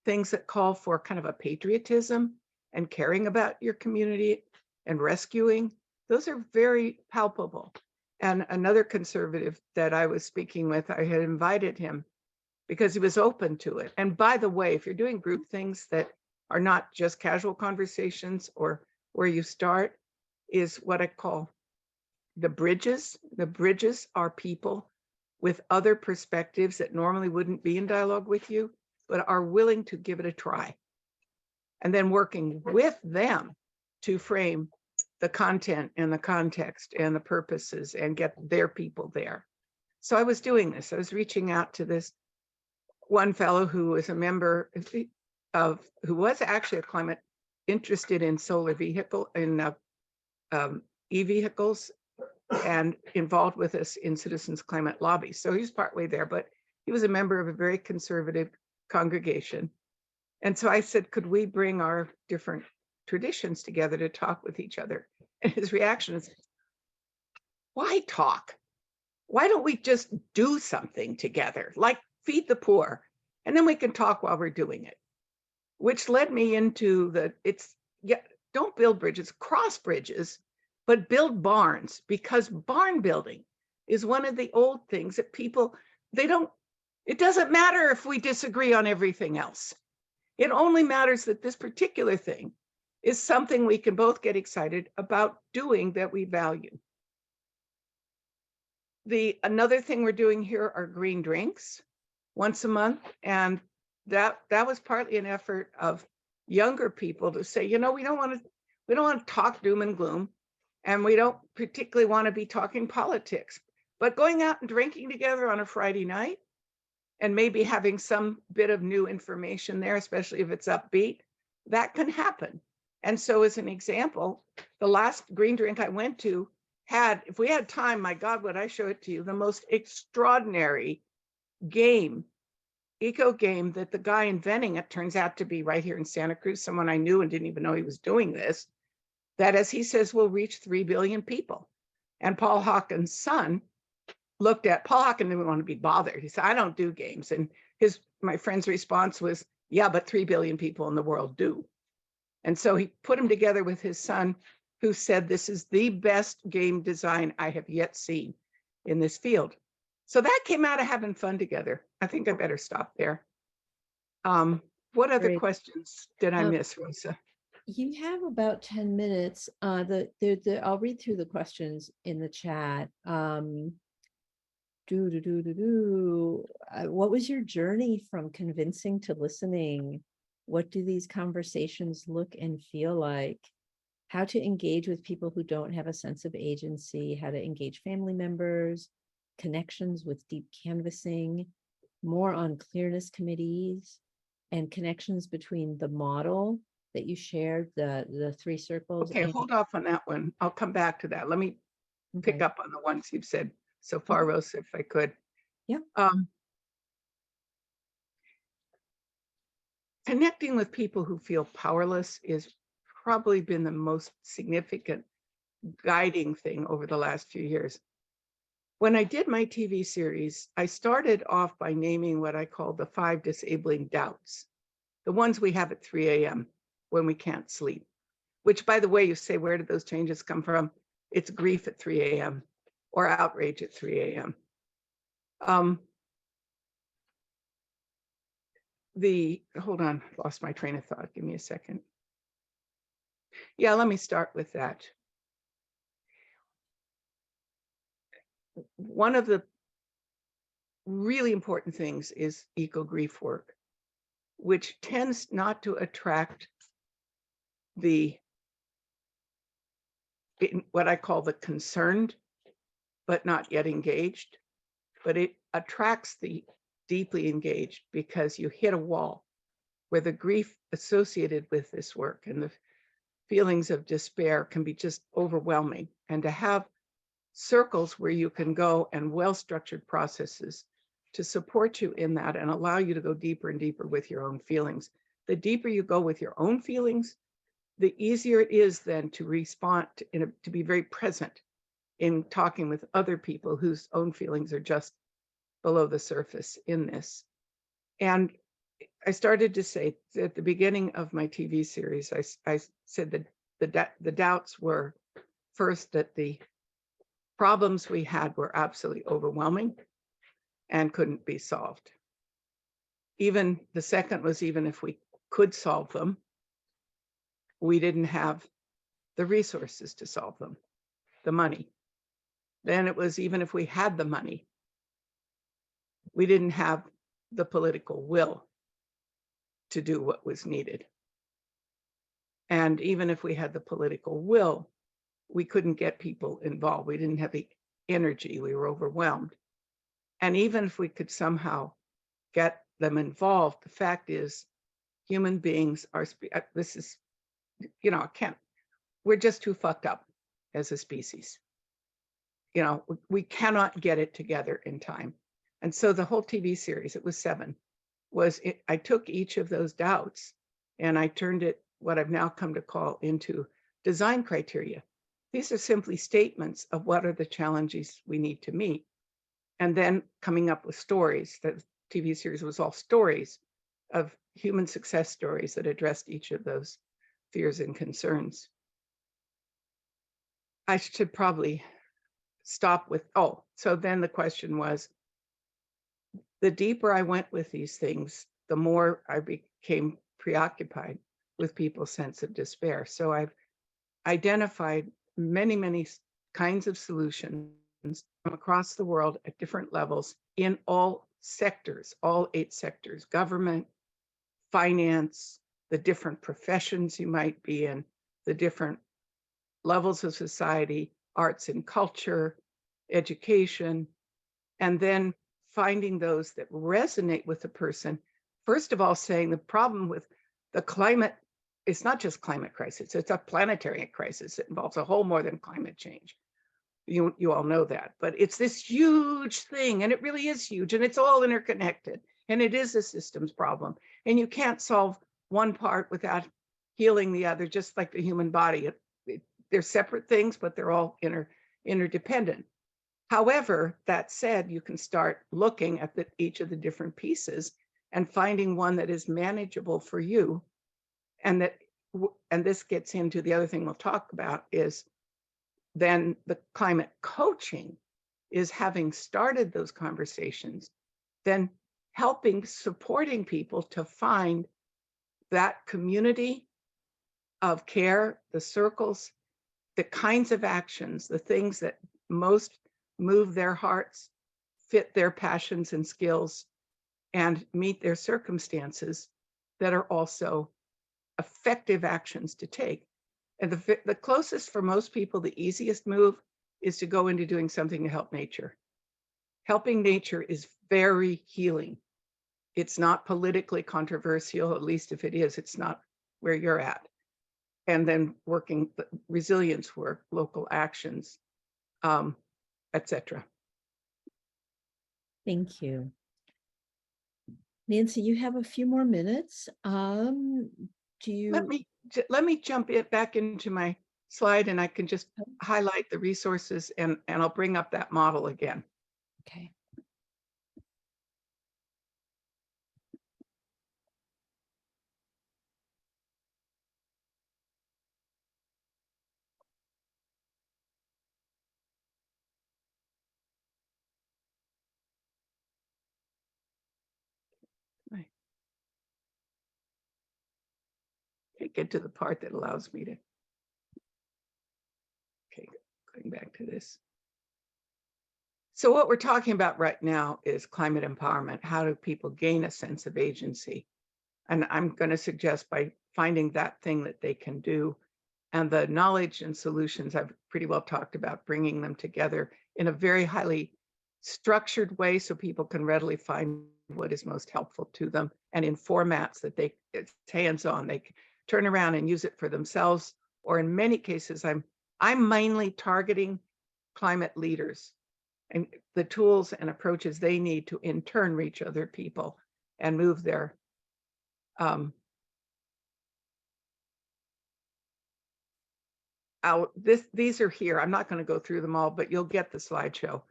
things that call for kind of a patriotism and caring about your community and rescuing, those are very palpable. And another conservative that I was speaking with, I had invited him because he was open to it. And by the way, if you're doing group things that are not just casual conversations or where you start, is what I call the bridges. The bridges are people with other perspectives that normally wouldn't be in dialogue with you, but are willing to give it a try. And then working with them to frame the content and the context and the purposes and get their people there. So I was doing this. I was reaching out to this one fellow who was a member of, who was actually a climate interested in solar vehicle, in e-vehicles, and involved with us in Citizens Climate Lobby. So he's partway there, but he was a member of a very conservative congregation. And so I said, could we bring our different traditions together to talk with each other? And his reaction is, why talk? Why don't we just do something together, like feed the poor, and then we can talk while we're doing it? Which led me into don't build bridges, cross bridges, but build barns, because barn building is one of the old things that people, it doesn't matter if we disagree on everything else. It only matters that this particular thing is something we can both get excited about doing, that we value. Another thing we're doing here are green drinks once a month. And that was partly an effort of younger people to say, we don't want to talk doom and gloom, and we don't particularly want to be talking politics, but going out and drinking together on a Friday night and maybe having some bit of new information there, especially if it's upbeat, that can happen. And so as an example, the last green drink I went to had, if we had time, my God, would I show it to you, the most extraordinary game, eco game, that the guy inventing it turns out to be right here in Santa Cruz, someone I knew and didn't even know he was doing this, that, as he says, will reach 3 billion people. And Paul Hawken's son looked at, Paul Hawken didn't want to be bothered. He said, I don't do games. And my friend's response was, yeah, but 3 billion people in the world do. And so he put him together with his son, who said, this is the best game design I have yet seen in this field. So that came out of having fun together. I think I better stop there. What other Great. questions did I miss, Rosa? You have about 10 minutes. I'll read through the questions in the chat. What was your journey from convincing to listening? What do these conversations look and feel like? How to engage with people who don't have a sense of agency, how to engage family members, connections with deep canvassing, more on clearness committees, and connections between the model that you shared, the 3 circles. Okay, hold off on that one. I'll come back to that. Let me pick up on the ones you've said so far, Rosa, if I could. Yeah. Connecting with people who feel powerless is probably been the most significant guiding thing over the last few years. When I did my TV series, I started off by naming what I call the 5 disabling doubts, the ones we have at 3 a.m. when we can't sleep, which, by the way, you say, where did those changes come from? It's grief at 3 a.m. or outrage at 3 a.m. Hold on, lost my train of thought. Give me a second. Yeah, let me start with that. One of the really important things is eco-grief work, which tends not to attract what I call the concerned, but not yet engaged, but it attracts the deeply engaged, because you hit a wall where the grief associated with this work and the feelings of despair can be just overwhelming. And to have circles where you can go, and well-structured processes to support you in that and allow you to go deeper and deeper with your own feelings. The deeper you go with your own feelings, the easier it is then to respond, to be very present in talking with other people whose own feelings are just below the surface in this. And I started to say at the beginning of my TV series, I said that the doubts were first that the problems we had were absolutely overwhelming and couldn't be solved. Even the second was, even if we could solve them, we didn't have the resources to solve them, the money. Then it was, even if we had the money, we didn't have the political will to do what was needed. And even if we had the political will, we couldn't get people involved. We didn't have the energy. We were overwhelmed. And even if we could somehow get them involved, the fact is, human beings are, this is, you know, we're just too fucked up as a species. You know, we cannot get it together in time. And so the whole TV series, it was 7, I took each of those doubts and I turned it, what I've now come to call, into design criteria. These are simply statements of what are the challenges we need to meet. And then coming up with stories. The TV series was all stories of human success stories that addressed each of those fears and concerns. I should probably stop with, so then the question was, the deeper I went with these things, the more I became preoccupied with people's sense of despair. So I've identified many, many kinds of solutions from across the world at different levels in all sectors, all 8 sectors: government, finance, the different professions you might be in, the different levels of society, arts and culture, education, and then finding those that resonate with the person. First of all, saying the problem with the climate, it's not just climate crisis, it's a planetary crisis. It involves a whole more than climate change. You all know that, but it's this huge thing, and it really is huge, and it's all interconnected, and it is a systems problem. And you can't solve one part without healing the other, just like the human body. They're separate things, but they're all interdependent. However, that said, you can start looking at each of the different pieces and finding one that is manageable for you. And this gets into the other thing we'll talk about, is then the climate coaching is having started those conversations, then supporting people to find that community of care, the circles, the kinds of actions, the things that most move their hearts, fit their passions and skills, and meet their circumstances, that are also effective actions to take. And the closest for most people, the easiest move, is to go into doing something to help nature. Helping nature is very healing. It's not politically controversial, at least if it is, it's not where you're at. And then working resilience work, local actions, etc. Thank you. Nancy, you have a few more minutes. Do you? Let me jump back into my slide, and I can just highlight the resources, and I'll bring up that model again. Okay. Get to the part that allows me to. Okay, going back to this. So what we're talking about right now is climate empowerment. How do people gain a sense of agency? And I'm going to suggest by finding that thing that they can do, and the knowledge and solutions I've pretty well talked about, bringing them together in a very highly structured way so people can readily find what is most helpful to them, and in formats that it's hands-on. They turn around and use it for themselves, or in many cases, I'm mainly targeting climate leaders and the tools and approaches they need to in turn reach other people and move their these are here. I'm not going to go through them all, but you'll get the slideshow.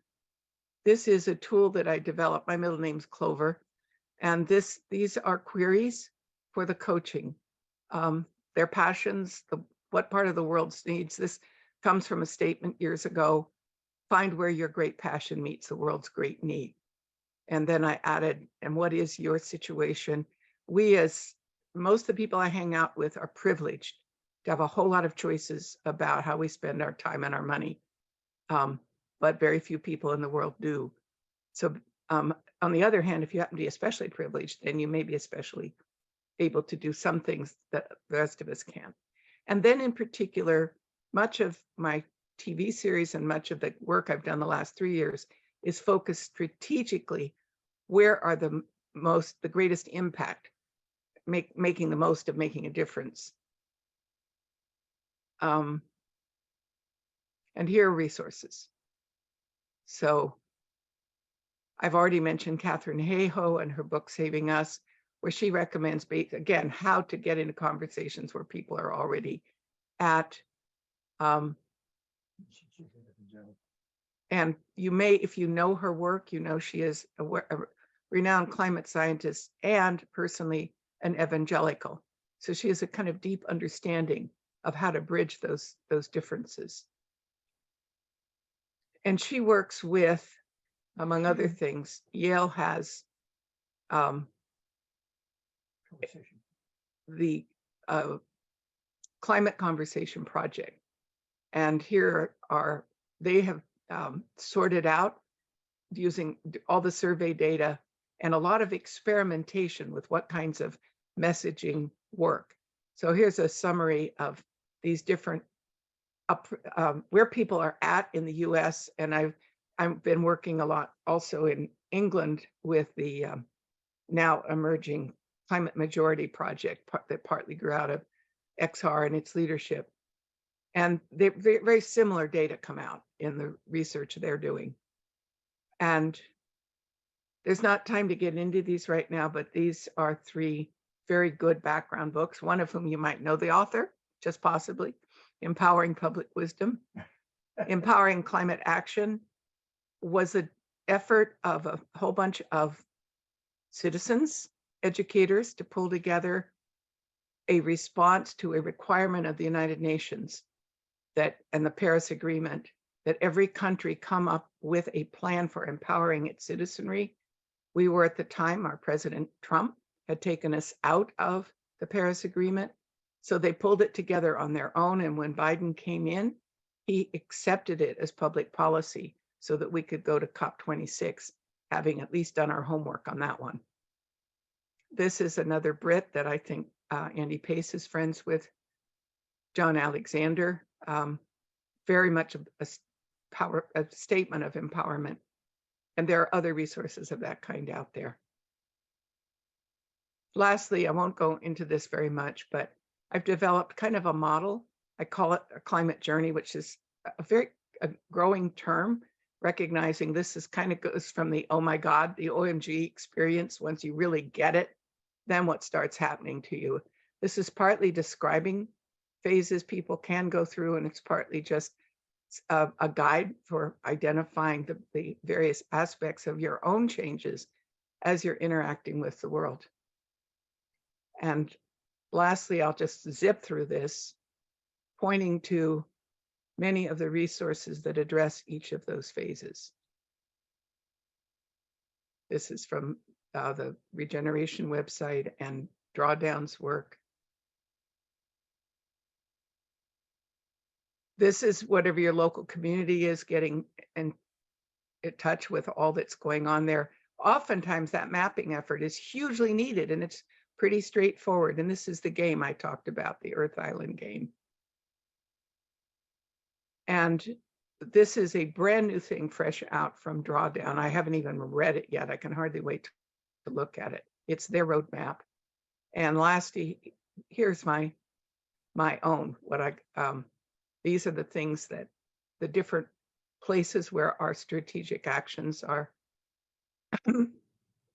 This is a tool that I developed. My middle name's Clover. And these are queries for the coaching. Their passions, what part of the world needs. This comes from a statement years ago, find where your great passion meets the world's great need. And then I added, and what is your situation? We, as most of the people I hang out with, are privileged to have a whole lot of choices about how we spend our time and our money. But very few people in the world do. So on the other hand, if you happen to be especially privileged, then you may be especially able to do some things that the rest of us can't. And then in particular, much of my TV series and much of the work I've done the last 3 years is focused strategically, where are the greatest impact, making the most of making a difference. And here are resources. So I've already mentioned Catherine Hayhoe and her book, Saving Us, where she recommends, again, how to get into conversations where people are already at. And you may, if you know her work, you know she is a renowned climate scientist and personally an evangelical. So she has a kind of deep understanding of how to bridge those differences. And she works with, among other things, Yale has the Climate Conversation Project. And here they have sorted out using all the survey data and a lot of experimentation with what kinds of messaging work. So here's a summary of these different, where people are at in the US. And I've been working a lot also in England with the now emerging Climate Majority Project that partly grew out of XR and its leadership. And very similar data come out in the research they're doing. And there's not time to get into these right now, but these are 3 very good background books, one of whom you might know the author, just possibly, Empowering Public Wisdom. Empowering Climate Action was an effort of a whole bunch of citizens, educators, to pull together a response to a requirement of the United Nations and the Paris Agreement, that every country come up with a plan for empowering its citizenry. We were at the time, our President Trump had taken us out of the Paris Agreement. So they pulled it together on their own. And when Biden came in, he accepted it as public policy so that we could go to COP26, having at least done our homework on that one. This is another Brit that I think Andy Paice is friends with, John Alexander. Very much a statement of empowerment. And there are other resources of that kind out there. Lastly, I won't go into this very much, but I've developed kind of a model. I call it a climate journey, which is a growing term, recognizing this is kind of goes from the, oh my God, the OMG experience. Once you really get it, then what starts happening to you. This is partly describing phases people can go through, and it's partly just a guide for identifying the various aspects of your own changes as you're interacting with the world. And lastly, I'll just zip through this, pointing to many of the resources that address each of those phases. This is from the Regeneration website and Drawdown's work. This is whatever your local community is, getting in touch with all that's going on there. Oftentimes that mapping effort is hugely needed, and it's pretty straightforward. And this is the game I talked about, the Earth Island game. And this is a brand new thing fresh out from Drawdown. I haven't even read it yet. I can hardly wait to look at it. It's their roadmap. And lastly, here's my own, these are the things that the different places where our strategic actions are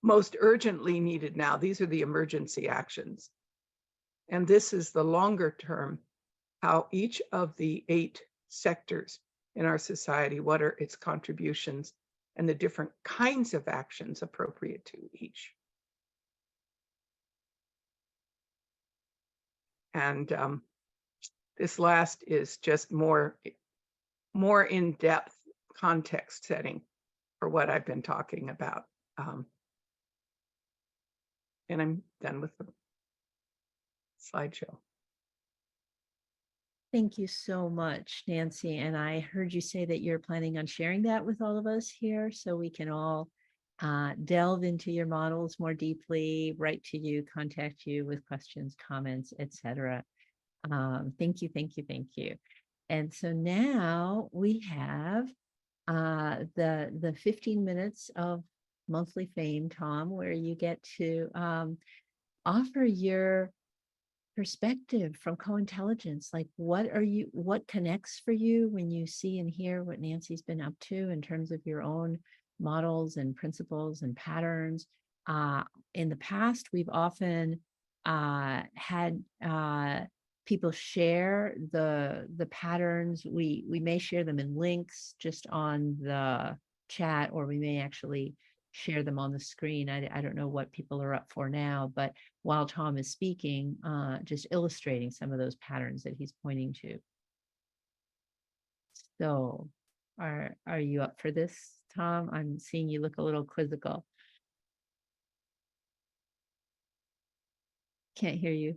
most urgently needed now. These are the emergency actions. And this is the longer term, how each of the 8 sectors in our society, what are its contributions and the different kinds of actions appropriate to each. And this last is just more in-depth context setting for what I've been talking about. And I'm done with the slideshow. Thank you so much, Nancy. And I heard you say that you're planning on sharing that with all of us here so we can all delve into your models more deeply, write to you, contact you with questions, comments, etc. Thank you, thank you, thank you. And so now we have the 15 minutes of monthly fame, Tom, where you get to offer your perspective from co-intelligence. Like, what connects for you when you see and hear what Nancy's been up to in terms of your own models and principles and patterns? In the past, we've often had people share the patterns. We may share them in links just on the chat, or we may actually share them on the screen. I don't know what people are up for now, but while Tom is speaking, just illustrating some of those patterns that he's pointing to. So are you up for this, Tom? I'm seeing you look a little quizzical. Can't hear you.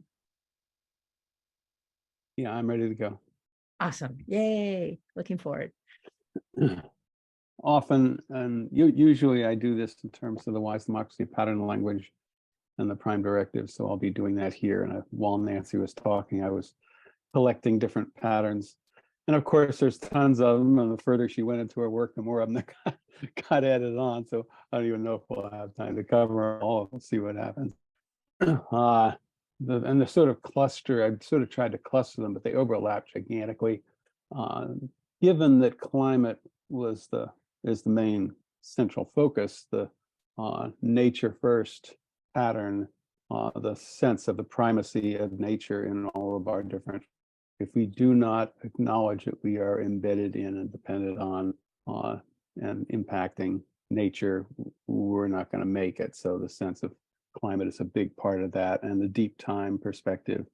Yeah, I'm ready to go. Awesome. Yay. Looking forward. Often, and usually I do this in terms of the wise democracy pattern language and the prime directive. So I'll be doing that here. And while Nancy was talking, I was collecting different patterns. And of course, there's tons of them. And the further she went into her work, the more of them that got added on. So I don't even know if we'll have time to cover all of them. We'll see what happens. And the sort of cluster, I sort of tried to cluster them, but they overlap gigantically. Given that climate is the main central focus, the nature first pattern, the sense of the primacy of nature in all of our different, if we do not acknowledge that we are embedded in and dependent on and impacting nature, we're not going to make it. So the sense of climate is a big part of that, and the deep time perspective,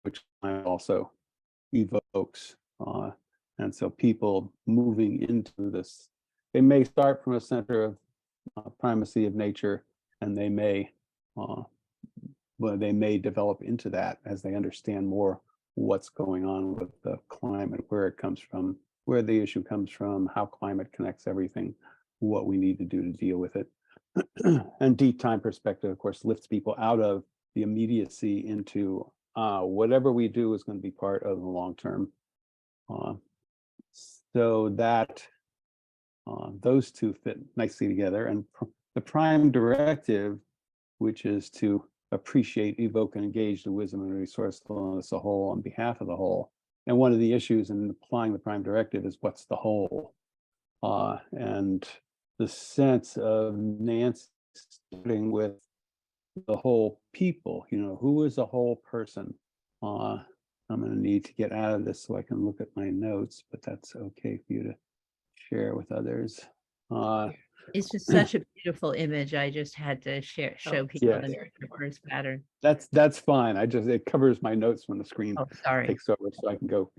which climate also evokes. And so people moving into this, they may start from a center of primacy of nature, and they may develop into that as they understand more what's going on with the climate, where it comes from, where the issue comes from, how climate connects everything, what we need to do to deal with it. And deep time perspective, of course, lifts people out of the immediacy into whatever we do is going to be part of the long term. So that those two fit nicely together. And the prime directive, which is to appreciate, evoke, and engage the wisdom and resourcefulness of the whole on behalf of the whole. And one of the issues in applying the prime directive is what's the whole? And the sense of Nancy starting with the whole people, who is a whole person? I'm going to need to get out of this so I can look at my notes, but that's okay for you to share with others. It's just such a beautiful image. I just had to show people the first pattern. That's fine. It covers my notes when the screen takes over, so I can go.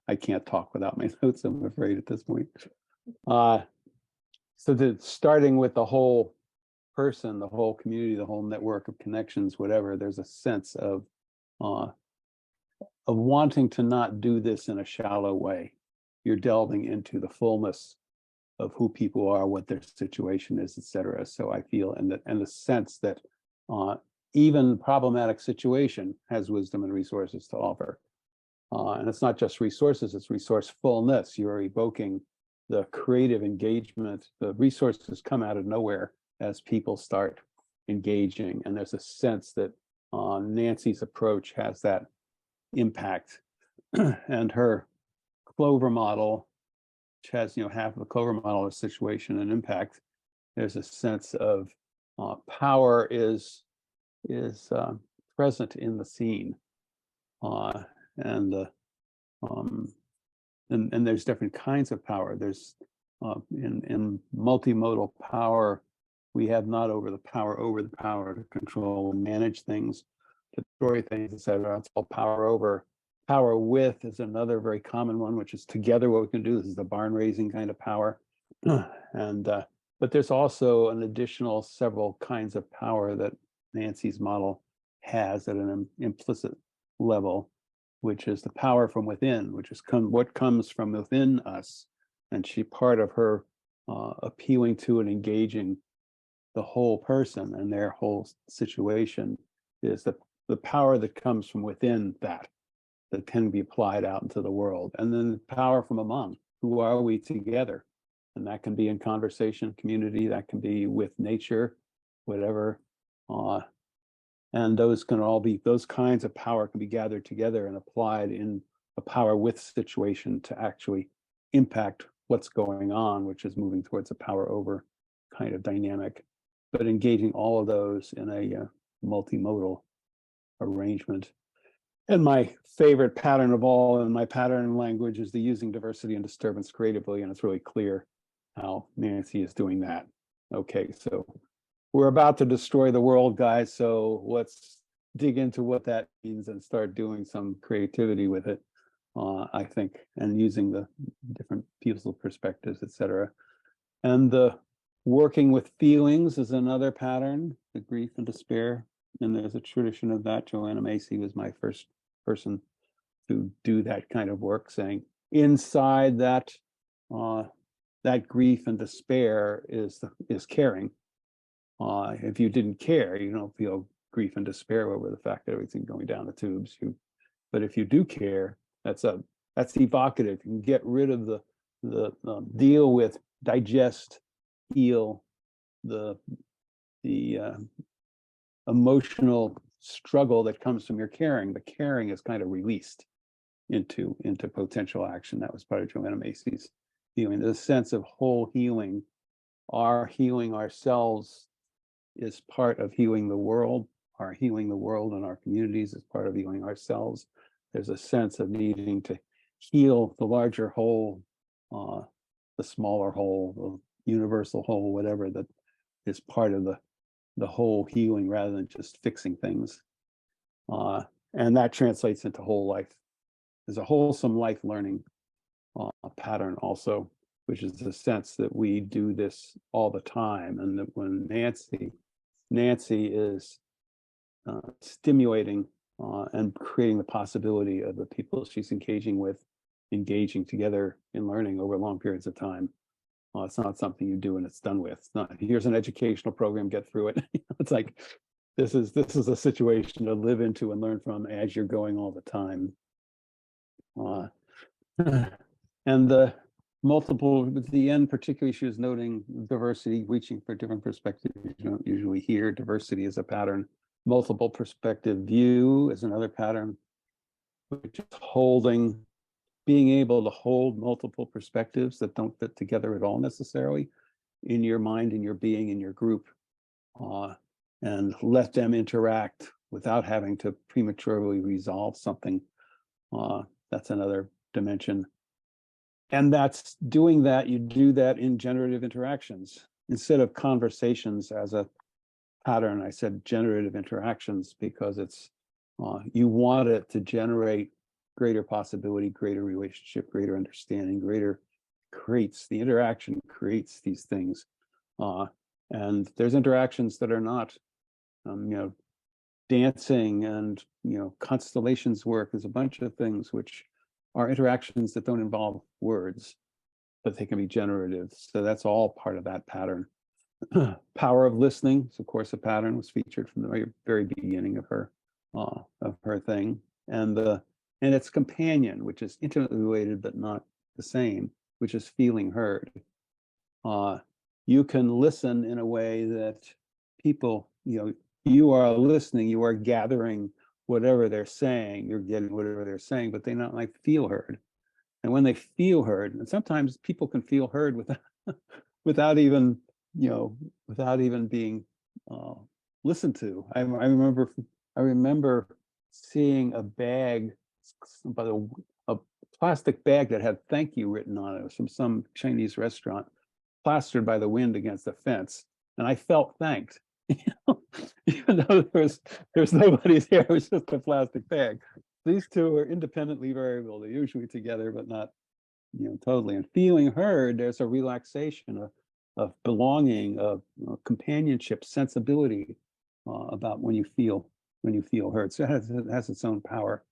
I can't talk without my notes, I'm afraid, at this point. So starting with the whole person, the whole community, the whole network of connections, whatever, there's a sense of wanting to not do this in a shallow way. You're delving into the fullness of who people are, what their situation is, et cetera. So I feel, and the sense that even problematic situation has wisdom and resources to offer. And it's not just resources, it's resourcefulness. You're evoking the creative engagement. The resources come out of nowhere as people start engaging. And there's a sense that Nancy's approach has that impact. And her Clover model, which has half of the Clover model is situation and impact, there's a sense of power is present in the scene, and there's different kinds of power. There's in multimodal power, we have not over the power to control and manage things, to destroy things, etc. It's all power over. Power with is another very common one, which is together what we can do. This is the barn raising kind of power. And but there's also an additional several kinds of power that Nancy's model has at an implicit level, which is the power from within, which is what comes from within us. And part of her appealing to and engaging the whole person and their whole situation is the power that comes from within that can be applied out into the world. And then the power from among, who are we together? And that can be in conversation, community, that can be with nature, whatever. And those kinds of power can be gathered together and applied in a power with situation to actually impact what's going on, which is moving towards a power over kind of dynamic, but engaging all of those in a multimodal arrangement. And my favorite pattern of all in my pattern language is the using diversity and disturbance creatively, and it's really clear how Nancy is doing that. Okay, so we're about to destroy the world, guys, so let's dig into what that means and start doing some creativity with it, I think, and using the different people's perspectives, etc. And the working with feelings is another pattern, the grief and despair, and there's a tradition of that. Joanna Macy was my first person to do that kind of work, saying inside that that grief and despair is caring. If you didn't care, you don't feel grief and despair over the fact that everything's going down the tubes. But if you do care, that's evocative. You can get rid of the deal with, digest, heal the emotional struggle that comes from your caring. The caring is kind of released into potential action. That was part of Joanna Macy's healing. There's a sense of whole healing. Our healing ourselves is part of healing the world. Our healing the world and our communities is part of healing ourselves. There's a sense of needing to heal the larger whole, the smaller whole, the universal whole, whatever, that is part of the whole healing rather than just fixing things. And that translates into whole life. There's a wholesome life learning pattern also, which is the sense that we do this all the time. And that when Nancy is stimulating and creating the possibility of the people she's engaging together in learning over long periods of time. It's not something you do and it's done with. It's not, here's an educational program, get through it. It's like, this is a situation to live into and learn from as you're going all the time. And the multiple, at the end, particularly, she was noting diversity, reaching for different perspectives. You don't usually hear diversity as a pattern. Multiple perspective view is another pattern, which is being able to hold multiple perspectives that don't fit together at all necessarily in your mind, in your being, in your group, and let them interact without having to prematurely resolve something. That's another dimension. And that's doing that, you do that in generative interactions. Instead of conversations as a pattern, I said generative interactions because it's, you want it to generate greater possibility, greater relationship, greater understanding, the interaction creates these things. And there's interactions that are not, dancing and, constellations work. There's a bunch of things which are interactions that don't involve words, but they can be generative. So that's all part of that pattern. Power of listening is, of course, a pattern, was featured from the very, very beginning of her thing. And its companion, which is intimately related but not the same, which is feeling heard. You can listen in a way that people, you are listening, you are gathering whatever they're saying, you're getting whatever they're saying, but they not like feel heard. And when they feel heard, and sometimes people can feel heard without even being listened to. I remember seeing a bag, a plastic bag that had "thank you" written on it. It was from some Chinese restaurant, plastered by the wind against the fence, and I felt thanked. Even though there's nobody there, it was just a plastic bag. These two are independently variable. They're usually together, but not, totally. And feeling heard, there's a relaxation of belonging, of companionship, sensibility about when you feel heard. So it has its own power.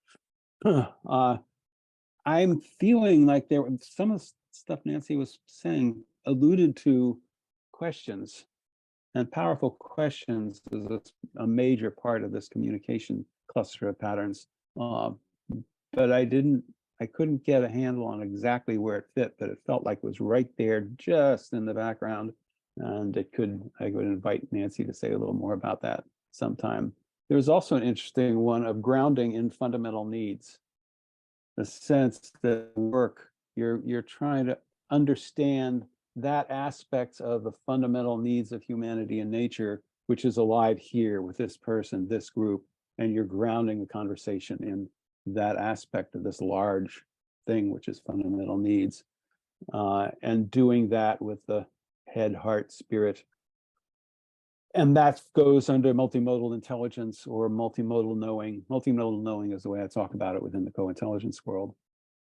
I'm feeling like some of the stuff Nancy was saying alluded to questions, and powerful questions is a major part of this communication cluster of patterns. But I couldn't get a handle on exactly where it fit, but it felt like it was right there, just in the background. And I would invite Nancy to say a little more about that sometime. There was also an interesting one of grounding in fundamental needs. The sense that you're trying to understand that aspect of the fundamental needs of humanity and nature, which is alive here with this person, this group, and you're grounding the conversation in that aspect of this large thing, which is fundamental needs, and doing that with the head, heart, spirit. And that goes under multimodal intelligence or multimodal knowing. Multimodal knowing is the way I talk about it within the co-intelligence world.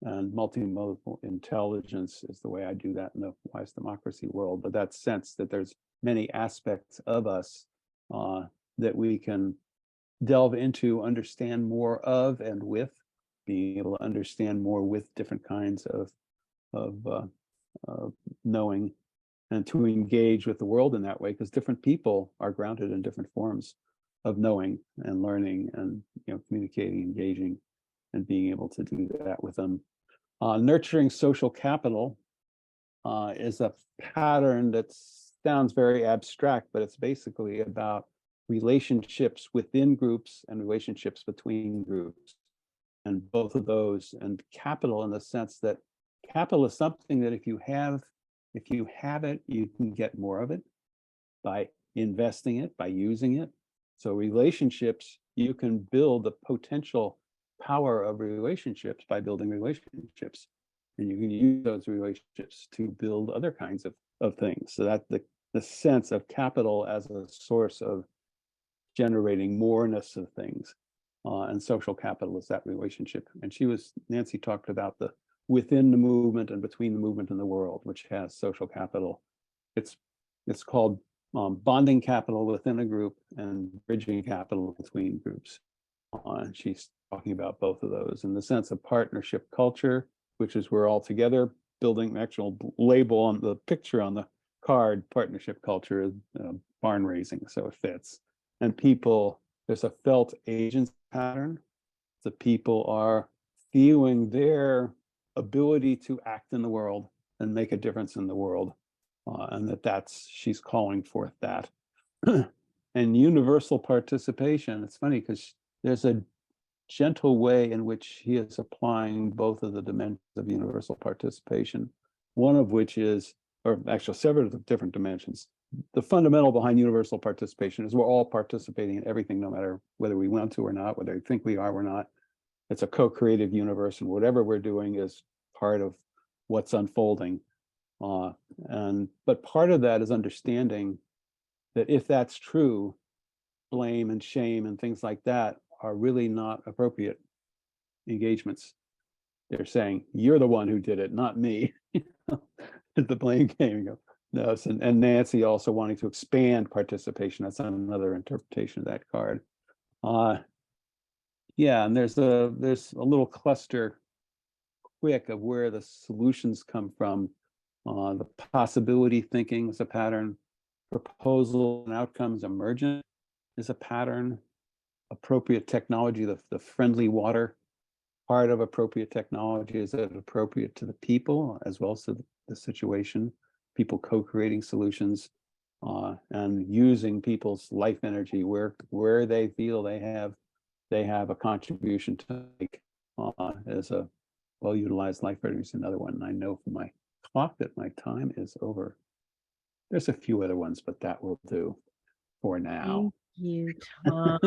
And multimodal intelligence is the way I do that in the wise democracy world. But that sense that there's many aspects of us that we can delve into, understand more of, and with, being able to understand more with different kinds of knowing, and to engage with the world in that way, because different people are grounded in different forms of knowing and learning and communicating, engaging, and being able to do that with them. Nurturing social capital is a pattern that sounds very abstract, but it's basically about relationships within groups and relationships between groups. And both of those, and capital in the sense that capital is something that if you have it, you can get more of it by investing it, by using it. So relationships, you can build the potential power of relationships by building relationships. And you can use those relationships to build other kinds of things. So that the sense of capital as a source of generating moreness of things. And social capital is that relationship. And Nancy talked about the within the movement and between the movement and the world, which has social capital. It's called bonding capital within a group and bridging capital between groups. And she's talking about both of those in the sense of partnership culture, which is we're all together building the actual label on the picture on the card. Partnership culture is barn raising, so it fits. And people, there's a felt agency pattern. The people are feeling their ability to act in the world and make a difference in the world, and she's calling forth that. And universal participation, it's funny because there's a gentle way in which he is applying both of the dimensions of universal participation, one of which is, or actually several different dimensions. The fundamental behind universal participation is we're all participating in everything, no matter whether we want to or not, whether we think we are or not. It's a co-creative universe, and whatever we're doing is part of what's unfolding. But part of that is understanding that if that's true, blame and shame and things like that are really not appropriate engagements. They're saying, you're the one who did it, not me. The blame game. No, and Nancy also wanting to expand participation. That's another interpretation of that card. Yeah, and there's a little cluster quick of where the solutions come from. The possibility thinking is a pattern. Proposal and outcomes emergent is a pattern. Appropriate technology, the friendly water part of appropriate technology, is it appropriate to the people as well as to the situation? People co-creating solutions and using people's life energy where they feel they have a contribution to make as a well-utilized life energy is another one. And I know from my clock that my time is over. There's a few other ones, but that will do for now. Thank you, Tom.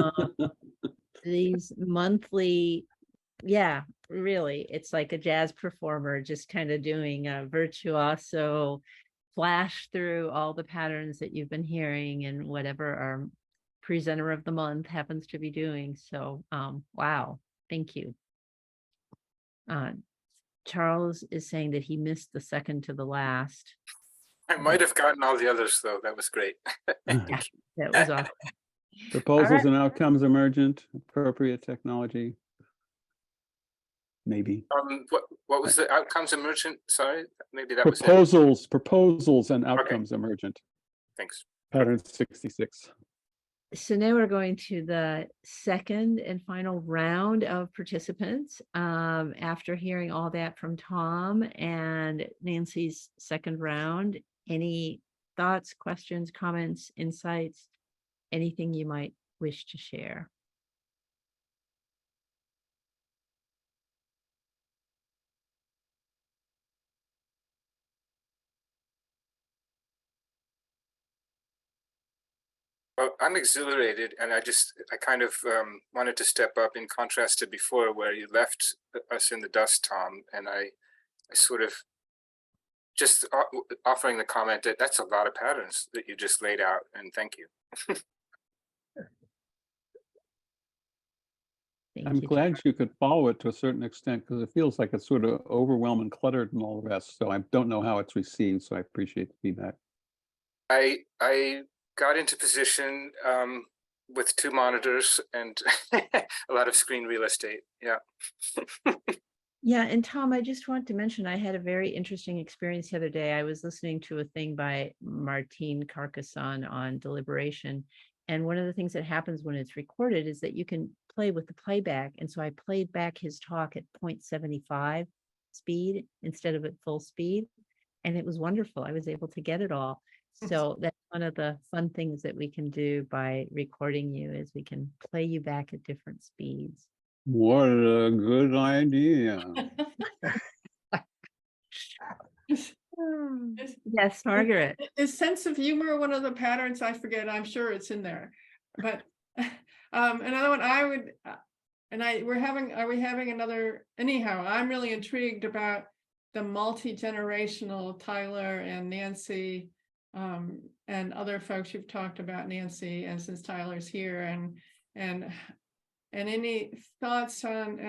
These monthly, yeah, really, it's like a jazz performer just kind of doing a virtuoso flash through all the patterns that you've been hearing and whatever our presenter of the month happens to be doing. So, wow, thank you. Charles is saying that he missed the second to the last. I might have gotten all the others though. That was great. Yeah, that was awesome. Proposals and outcomes emergent, appropriate technology. Maybe. What was the outcomes emergent? Sorry, maybe that was it. Proposals and outcomes emergent. Thanks. Pattern 66. So now we're going to the second and final round of participants. After hearing all that from Tom and Nancy's second round, any thoughts, questions, comments, insights, anything you might wish to share? Well, I'm exhilarated, and I kind of wanted to step up in contrast to before, where you left us in the dust, Tom, and I sort of just offering the comment that that's a lot of patterns that you just laid out, and thank you. I'm glad you could follow it to a certain extent, because it feels like it's sort of overwhelming, cluttered, and all the rest. So I don't know how it's received. So I appreciate the feedback. I got into position with 2 monitors and a lot of screen real estate. Yeah. Yeah, and Tom, I just want to mention I had a very interesting experience the other day. I was listening to a thing by Martine Carcassonne on deliberation. And one of the things that happens when it's recorded is that you can play with the playback. And so I played back his talk at 0.75 speed instead of at full speed. And it was wonderful. I was able to get it all. So that's one of the fun things that we can do by recording you, is we can play you back at different speeds. What a good idea. Yes, Margaret. Is sense of humor one of the patterns? I forget. I'm sure it's in there. But another one I would, are we having another? Anyhow, I'm really intrigued about the multi-generational Tyler and Nancy and other folks you've talked about, Nancy, and since Tyler's here, and any thoughts on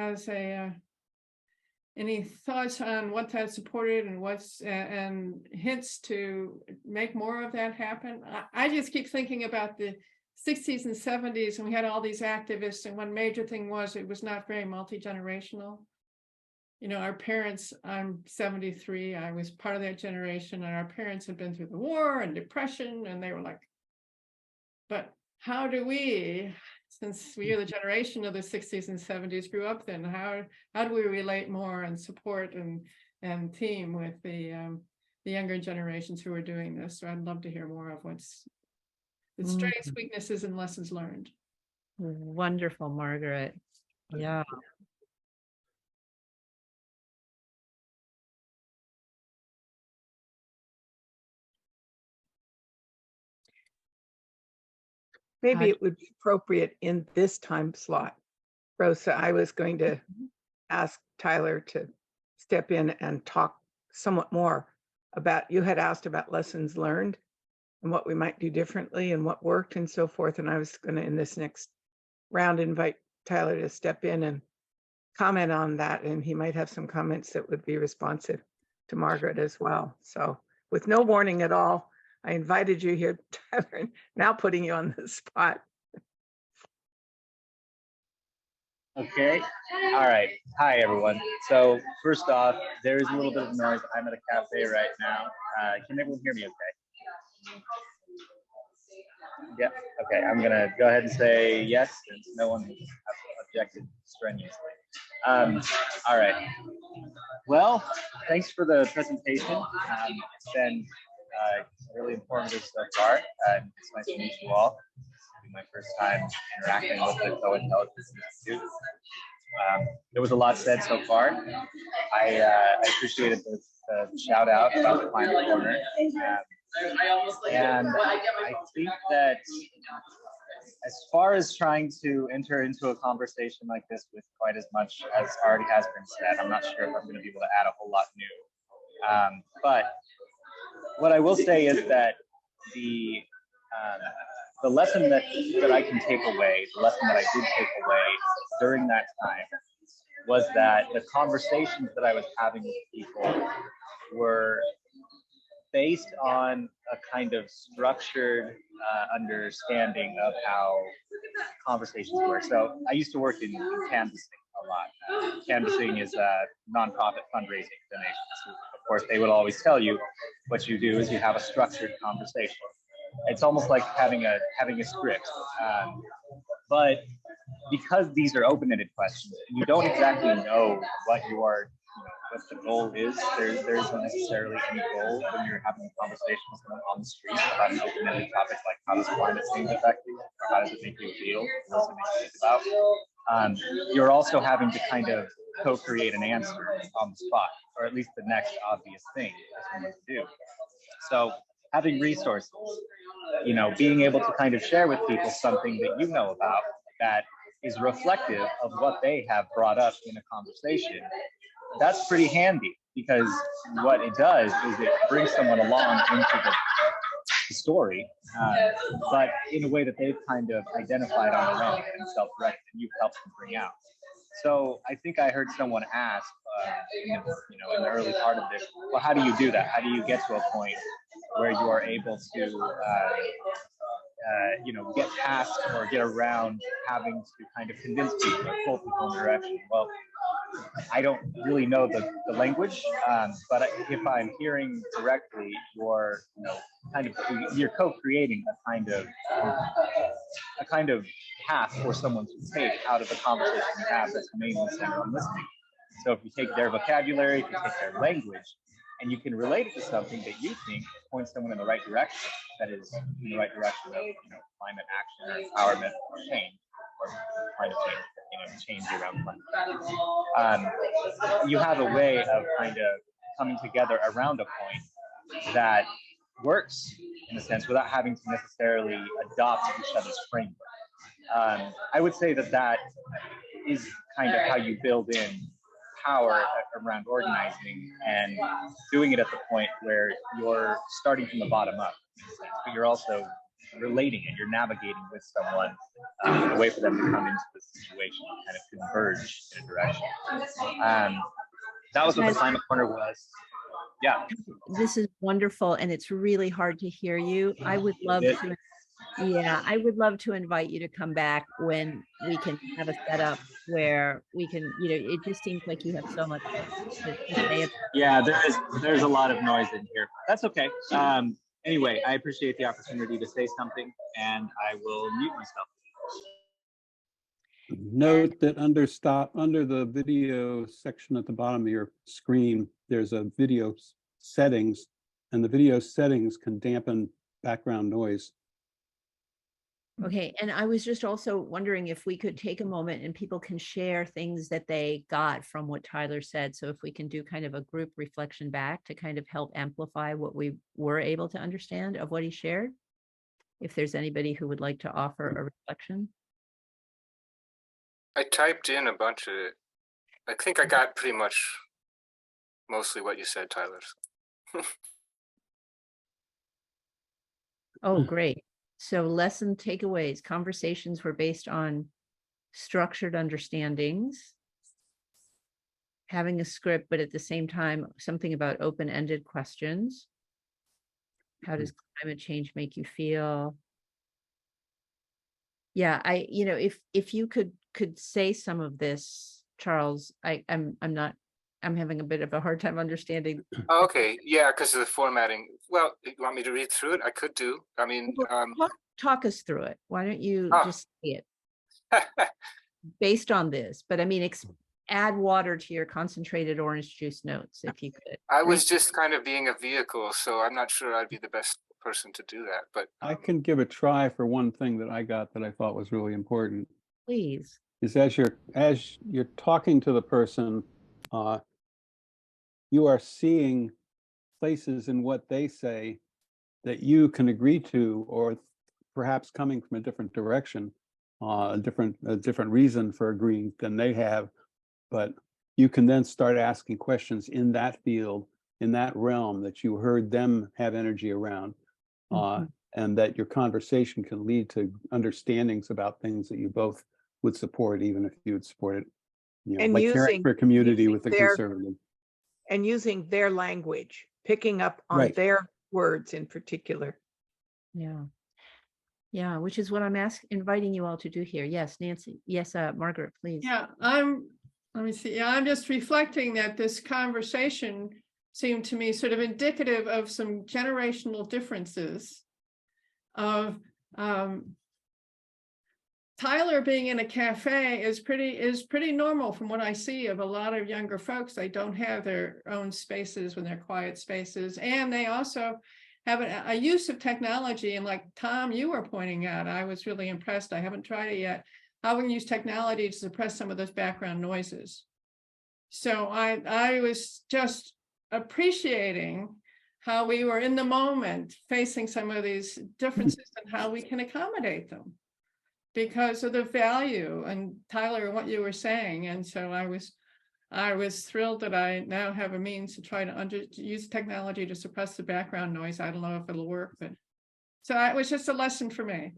any thoughts on what that supported and what's and hints to make more of that happen? I just keep thinking about the 60s and 70s, and we had all these activists, and one major thing was it was not very multi-generational. You know, our parents, I'm 73, I was part of that generation, and our parents had been through the war and depression, and they were like, but how do we, since we are the generation of the 60s and 70s, grew up then, how do we relate more and support and team with the younger generations who are doing this? So I'd love to hear more of what's the strengths, weaknesses, and lessons learned. Wonderful, Margaret. Yeah. Maybe it would be appropriate in this time slot. Rosa, I was going to ask Tyler to step in and talk somewhat more about, you had asked about lessons learned and what we might do differently and what worked and so forth. And I was going to, in this next round, invite Tyler to step in and comment on that. And he might have some comments that would be responsive to Margaret as well. So with no warning at all, I invited you here, Tyler, now putting you on the spot. Okay. All right. Hi, everyone. So first off, there is a little bit of noise. I'm at a cafe right now. Can everyone hear me okay? Yeah. Okay. I'm going to go ahead and say yes, since no one has objected strenuously. All right. Well, thanks for the presentation. It's been really informative so far. It's nice to meet you all. It's my first time interacting with the Co-Intelligence Institute. There was a lot said so far. I appreciated the shout out about the climate corner. And I think that as far as trying to enter into a conversation like this with quite as much as already has been said, I'm not sure if I'm going to be able to add a whole lot new. But what I will say is that the lesson that I can take away, the lesson that I did take away during that time, was that the conversations that I was having with people were based on a kind of structured understanding of how conversations work. So I used to work in canvassing a lot. Canvassing is a nonprofit fundraising donations. Of course, they would always tell you what you do is you have a structured conversation. It's almost like having a script, but because these are open-ended questions, you don't exactly know what you are, what the goal is. There isn't necessarily any goal when you're having a conversation with someone on the street about an open-ended topic like how does climate change affect you, or how does it make you feel, what does it make you think about. You're also having to kind of co-create an answer on the spot, or at least the next obvious thing for someone to do. So having resources, being able to kind of share with people something that you know about that is reflective of what they have brought up in a conversation, that's pretty handy, because what it does is it brings someone along into the story, but in a way that they've kind of identified on their own and self-directed, and you've helped them bring out. So I think I heard someone ask, in the early part of this, well, how do you do that? How do you get to a point where you are able to, get past or get around having to kind of convince people or pull people in a direction? Well, I don't really know the language, but if I'm hearing correctly, you're you're co-creating a kind of path for someone to take out of the conversation you have that's mainly centered on listening. So if you take their vocabulary, if you take their language, and you can relate it to something that you think points someone in the right direction, that is in the right direction of climate action or empowerment or change, or climate change, change around climate. You have a way of kind of coming together around a point that works in a sense without having to necessarily adopt each other's framework. I would say that is kind of how you build in power around organizing and doing it at the point where you're starting from the bottom up, in a sense, but you're also relating it, you're navigating with someone in a way for them to come into the situation and kind of converge in a direction. That was what the Climate Corner was. Yeah. This is wonderful, and it's really hard to hear you. I would love to. Yeah, I would love to invite you to come back when we can have a setup where we can, it just seems like you have so much to say. Yeah, there's a lot of noise in here. That's okay. Anyway, I appreciate the opportunity to say something, and I will mute myself. Note that under the video section at the bottom of your screen, there's a video settings, and the video settings can dampen background noise. Okay, and I was just also wondering if we could take a moment and people can share things that they got from what Tyler said. So if we can do kind of a group reflection back to kind of help amplify what we were able to understand of what he shared. If there's anybody who would like to offer a reflection. I typed in a bunch of it. I think I got pretty much mostly what you said, Tyler. Oh, great. So lesson takeaways, conversations were based on structured understandings, having a script, but at the same time, something about open-ended questions. How does climate change make you feel? Yeah, if you could say some of this, Charles, I'm having a bit of a hard time understanding. Okay, yeah, because of the formatting. Well, you want me to read through it? I could do. I mean, talk us through it. Why don't you just say it based on this? But I mean, add water to your concentrated orange juice notes if you could. I was just kind of being a vehicle, so I'm not sure I'd be the best person to do that. But I can give a try for one thing that I got that I thought was really important. Please. Is as you're talking to the person, you are seeing places in what they say that you can agree to, or perhaps coming from a different direction, a different reason for agreeing than they have. But you can then start asking questions in that field in that realm that you heard them have energy around, and that your conversation can lead to understandings about things that you both would support, even if you would support it, you know, And like caring for a community with the conservative. And using their language, picking up on Right. their words in particular. Yeah. Yeah, which is what I'm inviting you all to do here. Yes, Nancy. Yes, Margaret, please. Yeah, let me see. Yeah, I'm just reflecting that this conversation seemed to me sort of indicative of some generational differences of Tyler being in a cafe is pretty normal from what I see of a lot of younger folks. They don't have their own spaces when they're quiet spaces, and they also have a use of technology. And like Tom, you were pointing out, I was really impressed. I haven't tried it yet. How we can use technology to suppress some of those background noises. So I was just appreciating how we were in the moment facing some of these differences and how we can accommodate them because of the value, and Tyler, what you were saying. And so I was thrilled that I now have a means to try to use technology to suppress the background noise. I don't know if it'll work, but so it was just a lesson for me.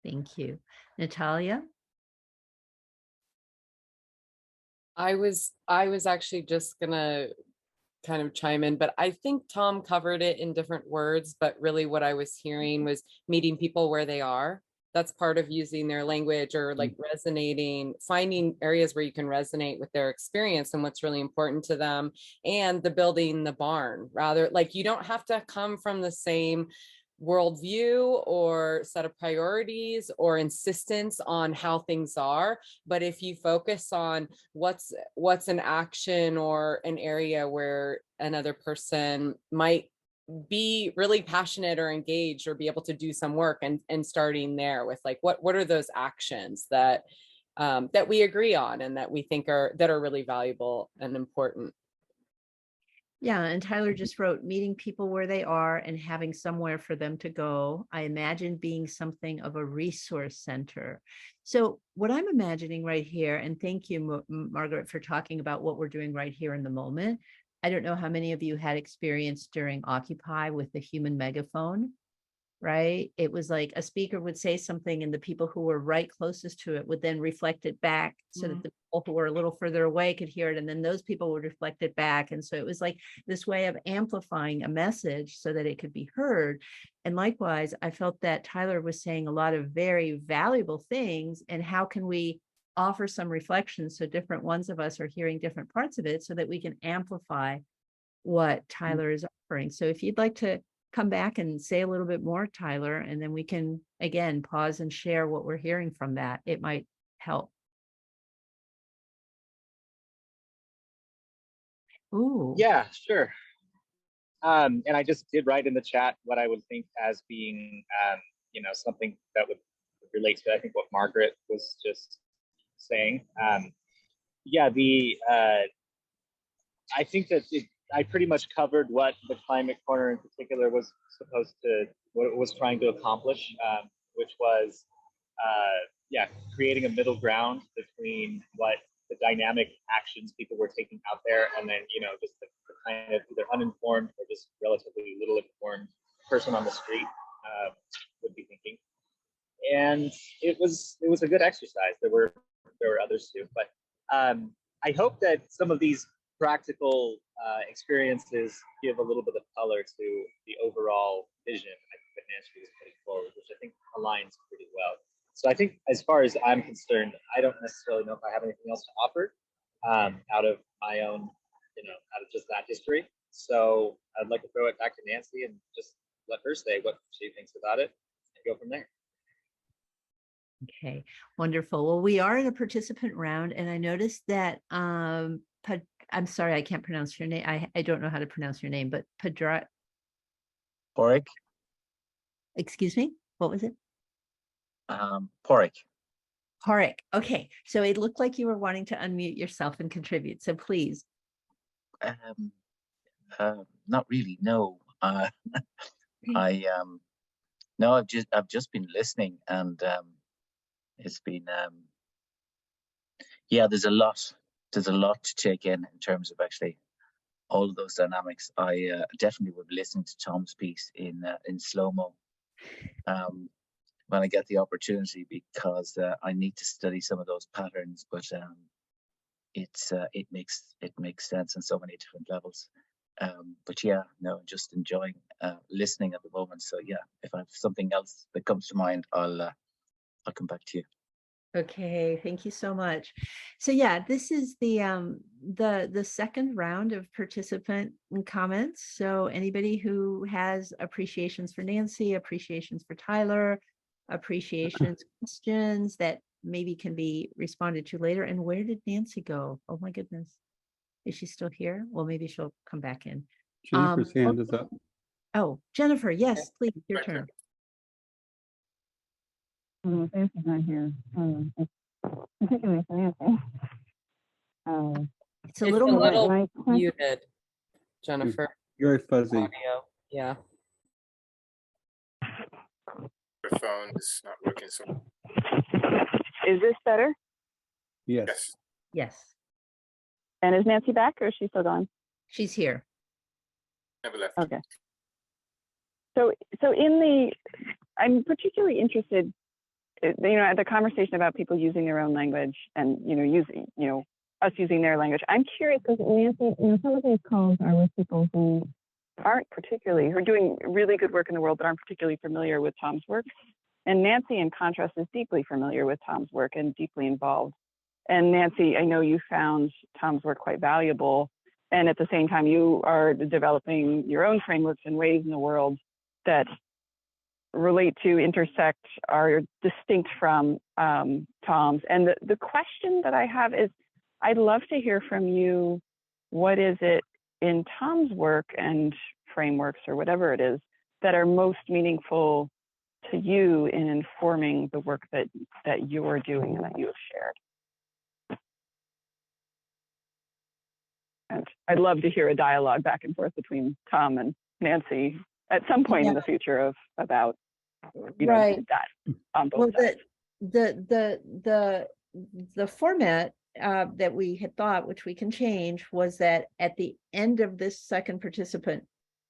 Thank you. Natalia? I was actually just gonna kind of chime in, but I think Tom covered it in different words, but really what I was hearing was meeting people where they are. That's part of using their language, or like resonating, finding areas where you can resonate with their experience and what's really important to them, and the building the barn. Rather, like, you don't have to come from the same worldview or set of priorities or insistence on how things are, but if you focus on what's an action or an area where another person might be really passionate or engaged or be able to do some work, and starting there with like what are those actions that that we agree on and that we think are really valuable and important. Yeah, and Tyler just wrote, meeting people where they are and having somewhere for them to go. I imagine being something of a resource center. So what I'm imagining right here, and thank you, Margaret, for talking about what we're doing right here in the moment. I don't know how many of you had experience during Occupy with the human megaphone, right? It was like a speaker would say something and the people who were right closest to it would then reflect it back so that the people who were a little further away could hear it. And then those people would reflect it back. And so it was like this way of amplifying a message so that it could be heard. And likewise, I felt that Tyler was saying a lot of very valuable things. And how can we offer some reflections so different ones of us are hearing different parts of it so that we can amplify what Tyler is offering. So if you'd like to come back and say a little bit more, Tyler, and then we can, again, pause and share what we're hearing from that. It might help. Ooh. Yeah, sure. And I just did write in the chat what I would think as being, you know, something that would relate to, I think, what Margaret was just saying. Yeah, I think that I pretty much covered what the Climate Corner in particular was supposed to, what it was trying to accomplish, which was, yeah, creating a middle ground between what the dynamic actions people were taking out there, and then, you know, just the kind of either uninformed or just relatively little informed person on the street would be thinking. And it was a good exercise. There were others too, but I hope that some of these practical experiences give a little bit of color to the overall vision I think that Nancy was putting forward, which I think aligns pretty well. So I think, as far as I'm concerned, I don't necessarily know if I have anything else to offer out of my own, you know, out of just that history. So I'd like to throw it back to Nancy and just let her say what she thinks about it and go from there. Okay, wonderful. Well, we are in a participant round, and I noticed that I'm sorry, I can't pronounce your name. I don't know how to pronounce your name, but Porrick. Excuse me, what was it? Porrick. Porrick. Okay, so it looked like you were wanting to unmute yourself and contribute, so please. Not really, no. No, I've just been listening, and it's been yeah, there's a lot to take in terms of actually all of those dynamics. I definitely would listen to Tom's piece in slow-mo when I get the opportunity, because I need to study some of those patterns, but it makes sense on so many different levels. But yeah, no, just enjoying listening at the moment. So yeah, if I have something else that comes to mind, I'll come back to you. Okay, thank you so much. So yeah, this is the second round of participant comments. So anybody who has appreciations for Nancy, appreciations for Tyler, appreciations, questions that maybe can be responded to later. And where did Nancy go? Oh my goodness. Is she still here? Well, maybe she'll come back in. Jennifer's hand is up. Oh, Jennifer, yes, please, your turn. Nancy's not here. Particularly for Nancy. It's a little muted, Jennifer. Very fuzzy. Audio. Yeah. Your phone is not working. So Is this better? Yes. Yes. And is Nancy back, or is she still gone? She's here. never left. Okay. So I'm particularly interested, at the conversation about people using their own language and, us using their language. I'm curious because Nancy, some of these calls are with people who who are doing really good work in the world, but aren't particularly familiar with Tom's work. And Nancy, in contrast, is deeply familiar with Tom's work and deeply involved. And Nancy, I know you found Tom's work quite valuable. And at the same time, you are developing your own frameworks and ways in the world that relate to, intersect, are distinct from Tom's. And the question that I have is, I'd love to hear from you, what is it in Tom's work and frameworks or whatever it is that are most meaningful to you in informing the work that you're doing and that you have shared? And I'd love to hear a dialogue back and forth between Tom and Nancy at some point in the future about Right. that on both sides. The format that we had thought, which we can change, was that at the end of this second participant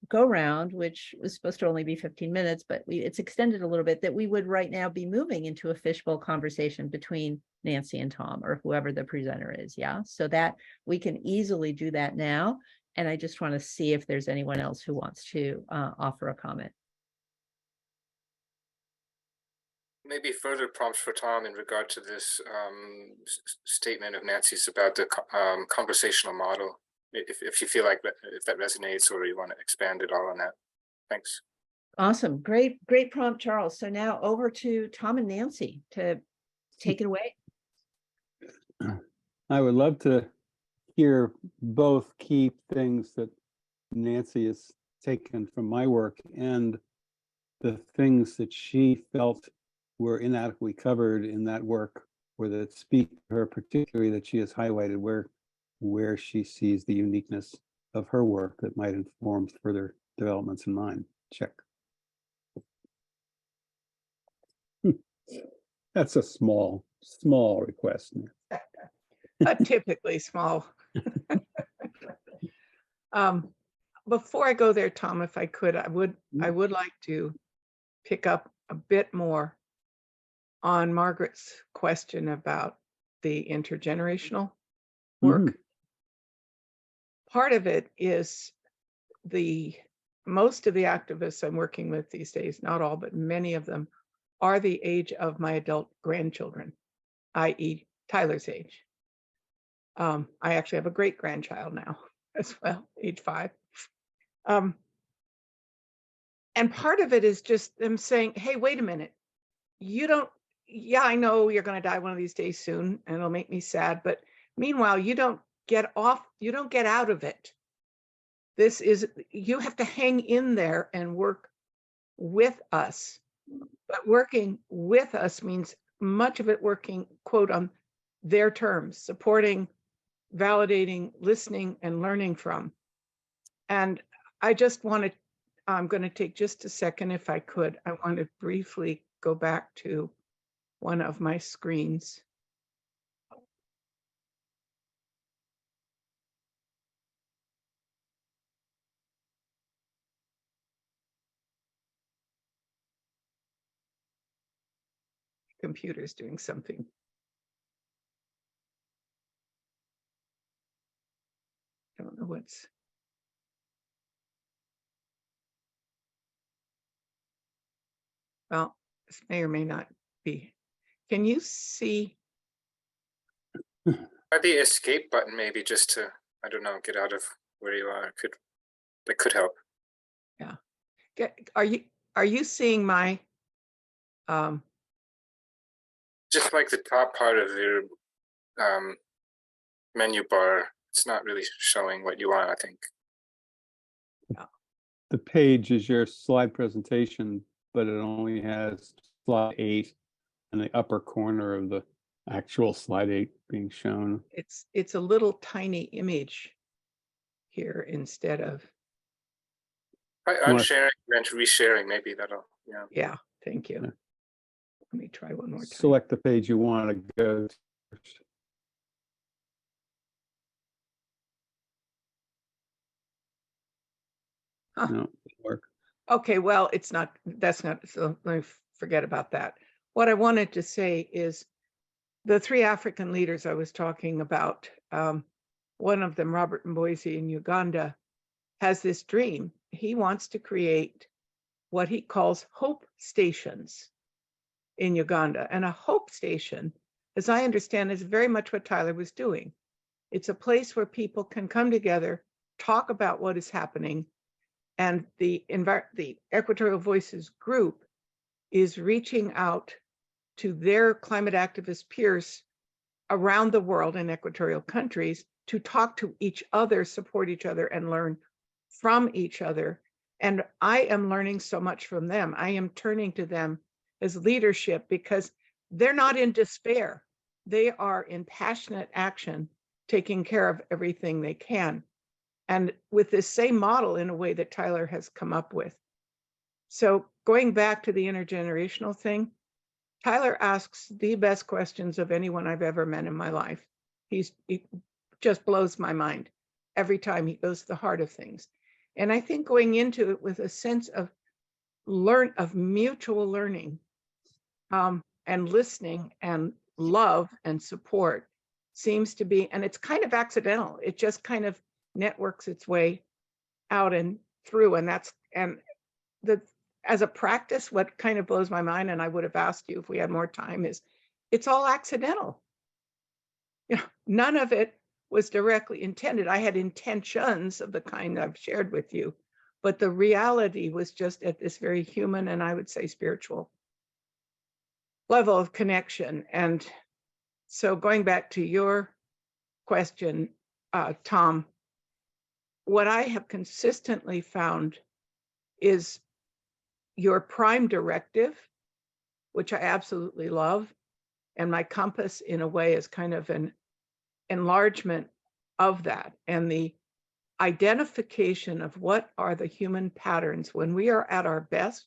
go round, which was supposed to only be 15 minutes, but it's extended a little bit, that we would right now be moving into a fishbowl conversation between Nancy and Tom, or whoever the presenter is. Yeah, so that we can easily do that now. And I just want to see if there's anyone else who wants to offer a comment. Maybe further prompts for Tom in regard to this statement of Nancy's about the conversational model, if you feel like if that resonates or you want to expand it all on that. Thanks. Awesome. Great prompt, Charles. So now over to Tom and Nancy to take it away. I would love to hear both key things that Nancy has taken from my work and the things that she felt were inadequately covered in that work, or that speak to her particularly, that she has highlighted where she sees the uniqueness of her work that might inform further developments in mine. Check. That's a small request. Typically small. Before I go there, Tom, if I could, I would like to pick up a bit more on Margaret's question about the intergenerational work. Part of it is most of the activists I'm working with these days, not all, but many of them, are the age of my adult grandchildren, i.e. Tyler's age. I actually have a great grandchild now as well, age 5. And part of it is just them saying, hey, wait a minute, I know you're going to die one of these days soon and it'll make me sad, but meanwhile, you don't get out of it. You have to hang in there and work with us. But working with us means much of it working, quote, on their terms, supporting, validating, listening, and learning from. And I'm going to take just a second, if I could. I want to briefly go back to one of my screens. computer's doing something. I don't know what's. Well, this may or may not be. Can you see? Try the escape button, maybe, just to, I don't know, get out of where you are. That could help. Yeah. Are you seeing my just like the top part of your menu bar, it's not really showing what you want, I think. The page is your slide presentation, but it only has slide 8 in the upper corner of the actual slide 8 being shown. it's a little tiny image here instead of. I'm sharing and resharing, maybe that'll, yeah. Yeah, thank you. Yeah. Let me try one more time. Select the page you want to go to first. Huh. No, it didn't work. Okay, well, that's not, so let me forget about that. What I wanted to say is the 3 African leaders I was talking about, one of them, Robert Mboisi in Uganda, has this dream. He wants to create what he calls hope stations in Uganda. And a hope station, as I understand, is very much what Tyler was doing. It's a place where people can come together, talk about what is happening, and the Equatorial Voices group is reaching out to their climate activist peers around the world in equatorial countries to talk to each other, support each other, and learn from each other. And I am learning so much from them. I am turning to them as leadership because they're not in despair. They are in passionate action, taking care of everything they can. And with this same model in a way that Tyler has come up with. So going back to the intergenerational thing, Tyler asks the best questions of anyone I've ever met in my life. He just blows my mind every time he goes to the heart of things. And I think going into it with a sense of mutual learning and listening and love and support seems to be, and it's kind of accidental. It just kind of networks its way out and through. And as a practice, what kind of blows my mind, and I would have asked you if we had more time, is it's all accidental. None of it was directly intended. I had intentions of the kind I've shared with you, but the reality was just at this very human and I would say spiritual level of connection. And so going back to your question, Tom, what I have consistently found is your prime directive, which I absolutely love, and my compass in a way is kind of an enlargement of that, and the identification of what are the human patterns when we are at our best.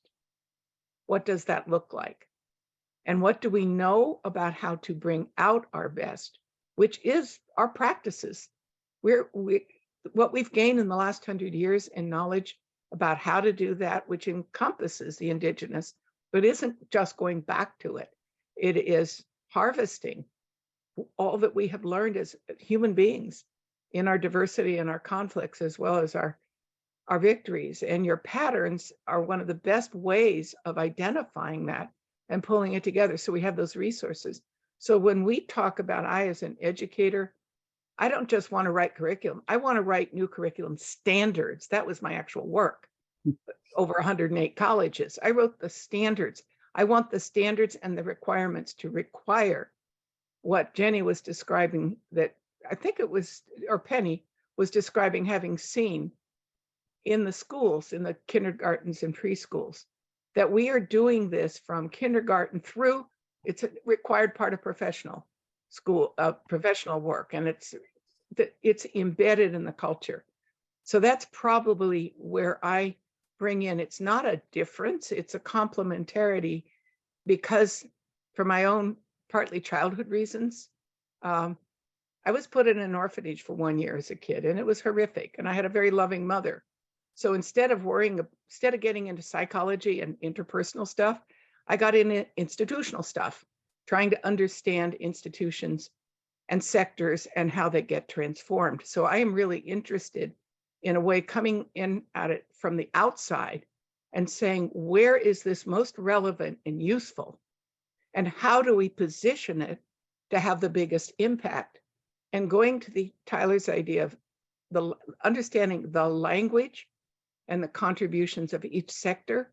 What does that look like? And what do we know about how to bring out our best, which is our practices. What we've gained in the last 100 years in knowledge about how to do that, which encompasses the indigenous, but isn't just going back to it. It is harvesting all that we have learned as human beings in our diversity and our conflicts, as well as our victories. And your patterns are one of the best ways of identifying that and pulling it together. So we have those resources. So when we talk about, I as an educator, I don't just want to write curriculum. I want to write new curriculum standards. That was my actual work. Over 108 colleges. I wrote the standards. I want the standards and the requirements to require what Jenny was describing, that I think it was, or Penny was describing having seen in the schools, in the kindergartens and preschools, that we are doing this from kindergarten through, it's a required part of professional school, professional work, and it's embedded in the culture. So that's probably where I bring in, it's not a difference, it's a complementarity, because for my own partly childhood reasons, I was put in an orphanage for 1 year as a kid, and it was horrific. And I had a very loving mother. So instead of getting into psychology and interpersonal stuff, I got into institutional stuff. trying to understand institutions and sectors and how they get transformed. So I am really interested in a way coming in at it from the outside and saying, where is this most relevant and useful? And how do we position it to have the biggest impact? And going to Tyler's idea of the understanding the language and the contributions of each sector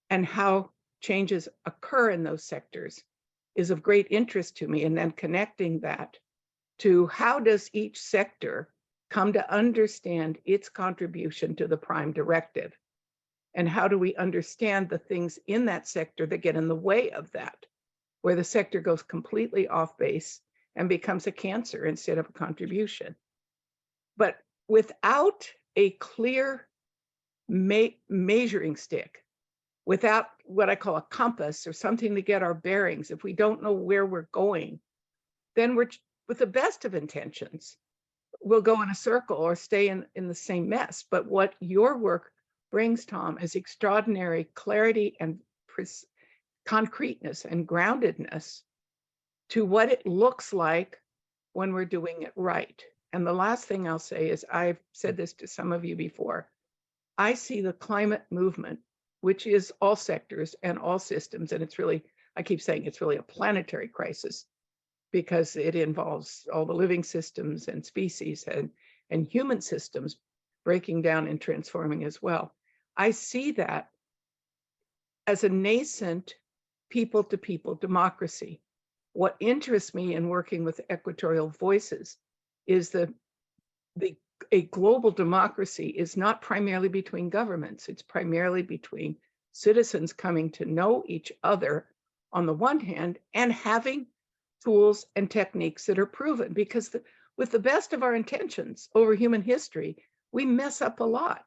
and how changes occur in those sectors is of great interest to me. And then connecting that to how does each sector come to understand its contribution to the prime directive? And how do we understand the things in that sector that get in the way of that, where the sector goes completely off base and becomes a cancer instead of a contribution? But without a clear measuring stick, without what I call a compass or something to get our bearings, if we don't know where we're going, then we're, with the best of intentions, we'll go in a circle or stay in the same mess. But what your work brings, Tom, is extraordinary clarity and concreteness and groundedness to what it looks like when we're doing it right. And the last thing I'll say is, I've said this to some of you before, I see the climate movement, which is all sectors and all systems, and it's really, I keep saying it's really a planetary crisis because it involves all the living systems and species and human systems breaking down and transforming as well. I see that as a nascent people-to-people democracy. What interests me in working with equatorial voices is a global democracy is not primarily between governments. It's primarily between citizens coming to know each other on the one hand and having tools and techniques that are proven, because with the best of our intentions over human history, we mess up a lot.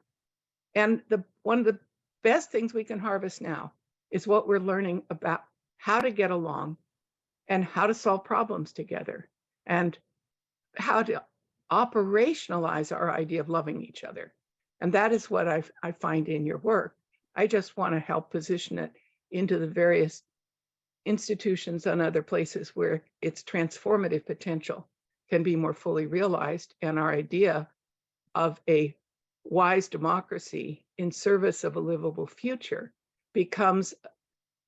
And one of the best things we can harvest now is what we're learning about how to get along and how to solve problems together and how to operationalize our idea of loving each other. And that is what I find in your work. I just want to help position it into the various institutions and other places where its transformative potential can be more fully realized. And our idea of a wise democracy in service of a livable future becomes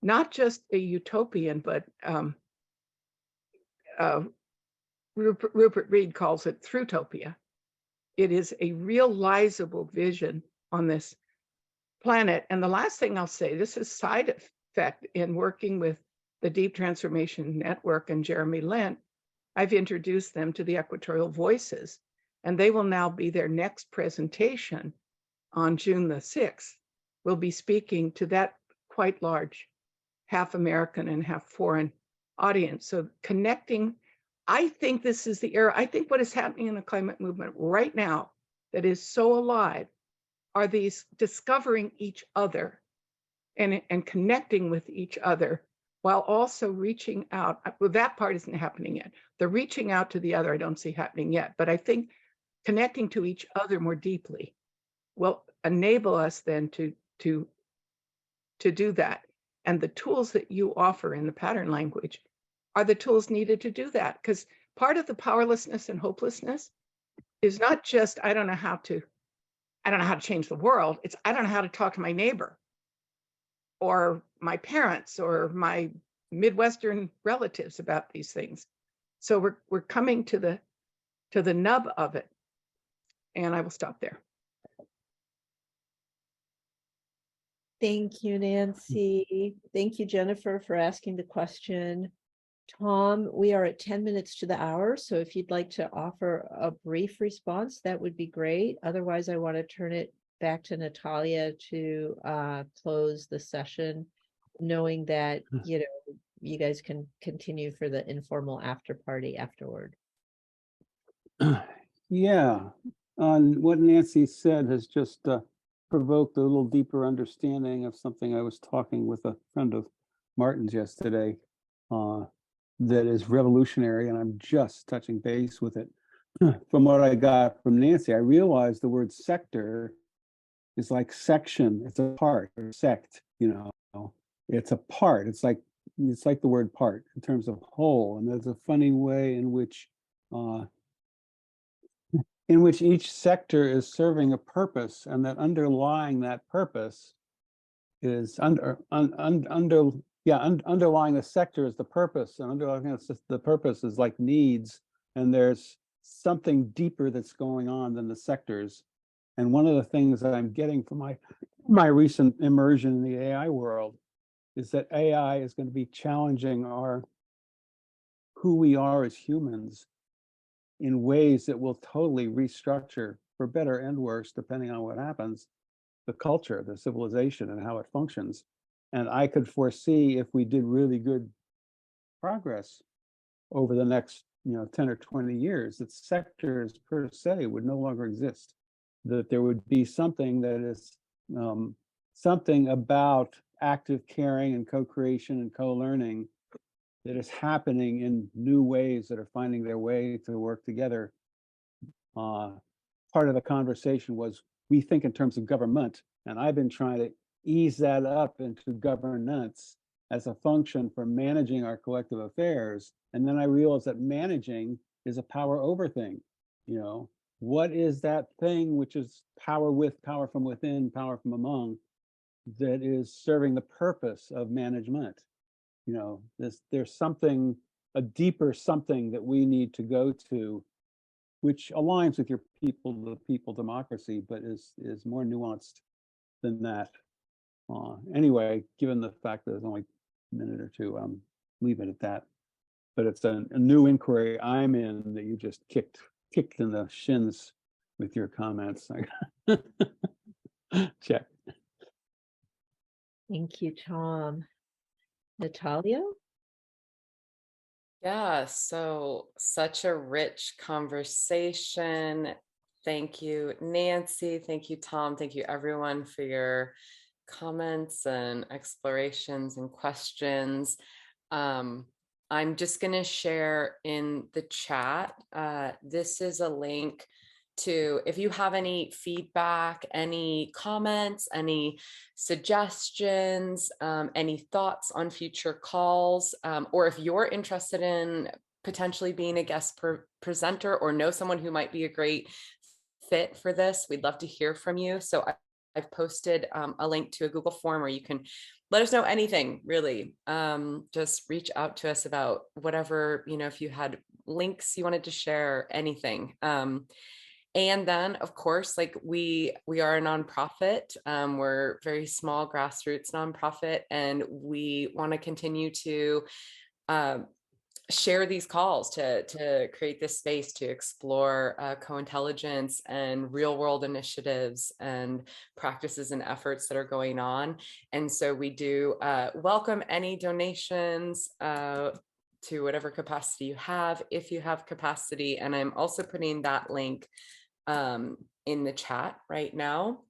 not just a utopian, but Rupert Reed calls it Throughtopia. It is a realizable vision on this planet. And the last thing I'll say, this is side effect in working with the Deep Transformation Network and Jeremy Lent. I've introduced them to the Equatorial Voices, and they will now be their next presentation on June the 6th. We'll be speaking to that quite large, half American and half foreign audience. So connecting, I think this is the era. I think what is happening in the climate movement right now that is so alive are these discovering each other and connecting with each other while also reaching out. Well, that part isn't happening yet. The reaching out to the other, I don't see happening yet, but I think connecting to each other more deeply will enable us then to do that. And the tools that you offer in the pattern language are the tools needed to do that. Because part of the powerlessness and hopelessness is not just, I don't know how to change the world. It's, I don't know how to talk to my neighbor or my parents or my Midwestern relatives about these things. So we're coming to the nub of it. And I will stop there. Thank you, Nancy. Thank you, Jennifer, for asking the question. Tom, we are at 10 minutes to the hour, so if you'd like to offer a brief response, that would be great. Otherwise, I want to turn it back to Natalia to close the session, knowing that, you guys can continue for the informal after party afterward. Yeah, what Nancy said has just provoked a little deeper understanding of something I was talking with a friend of Martin's yesterday that is revolutionary, and I'm just touching base with it. From what I got from Nancy, I realized the word sector is like section. It's a part, or sect, it's a part. It's like it's like the word part in terms of whole, and there's a funny way in which each sector is serving a purpose, and that underlying that purpose is underlying the sector is the purpose, and underlying the purpose is like needs, and there's something deeper that's going on than the sectors. And one of the things that I'm getting from my recent immersion in the AI world is that AI is going to be challenging who we are as humans in ways that will totally restructure, for better and worse, depending on what happens, the culture, the civilization, and how it functions. And I could foresee, if we did really good progress over the next 10 or 20 years, that sectors per se would no longer exist, that there would be something that is something about active caring and co-creation and co-learning that is happening in new ways that are finding their way to work together. Part of the conversation was, we think in terms of government, and I've been trying to ease that up into governance as a function for managing our collective affairs. And then I realized that managing is a power over thing. What is that thing which is power with, power from within, power from among, that is serving the purpose of management? There's something, a deeper something that we need to go to, which aligns with your people democracy, but is more nuanced than that. Anyway, given the fact that there's only a minute or two, leave it at that. But it's a new inquiry I'm in that you just kicked in the shins with your comments. Check. Thank you, Tom. Natalia? Yeah, so such a rich conversation. Thank you, Nancy. Thank you, Tom. Thank you, everyone, for your comments and explorations and questions. I'm just going to share in the chat. This is a link to, if you have any feedback, any comments, any suggestions, any thoughts on future calls, or if you're interested in potentially being a guest presenter or know someone who might be a great fit for this, we'd love to hear from you. So I've posted a link to a Google form where you can let us know anything, really. Just reach out to us about whatever, if you had links you wanted to share, anything. And then, of course, like we are a nonprofit. We're a very small grassroots nonprofit, and we want to continue to share these calls to create this space to explore co-intelligence and real world initiatives and practices and efforts that are going on. And so we do welcome any donations to whatever capacity you have, if you have capacity. And I'm also putting that link in the chat right now.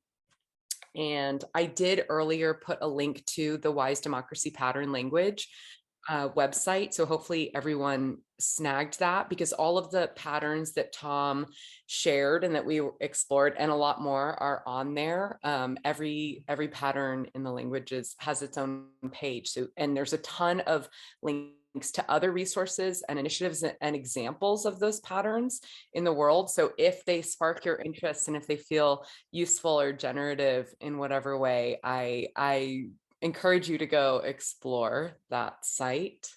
And I did earlier put a link to the Wise Democracy Pattern Language website. So hopefully everyone snagged that, because all of the patterns that Tom shared and that we explored and a lot more are on there. Every pattern in the languages has its own page. So, and there's a ton of links to other resources and initiatives and examples of those patterns in the world. So if they spark your interest and if they feel useful or generative in whatever way, I encourage you to go explore that site.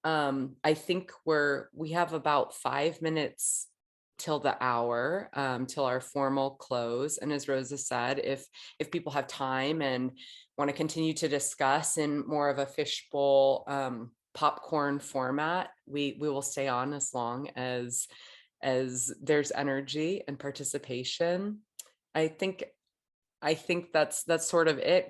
I think we have about 5 minutes till the hour, till our formal close. And as Rosa said, if people have time and want to continue to discuss in more of a fishbowl popcorn format, we will stay on as long as there's energy and participation. I think that's sort of it.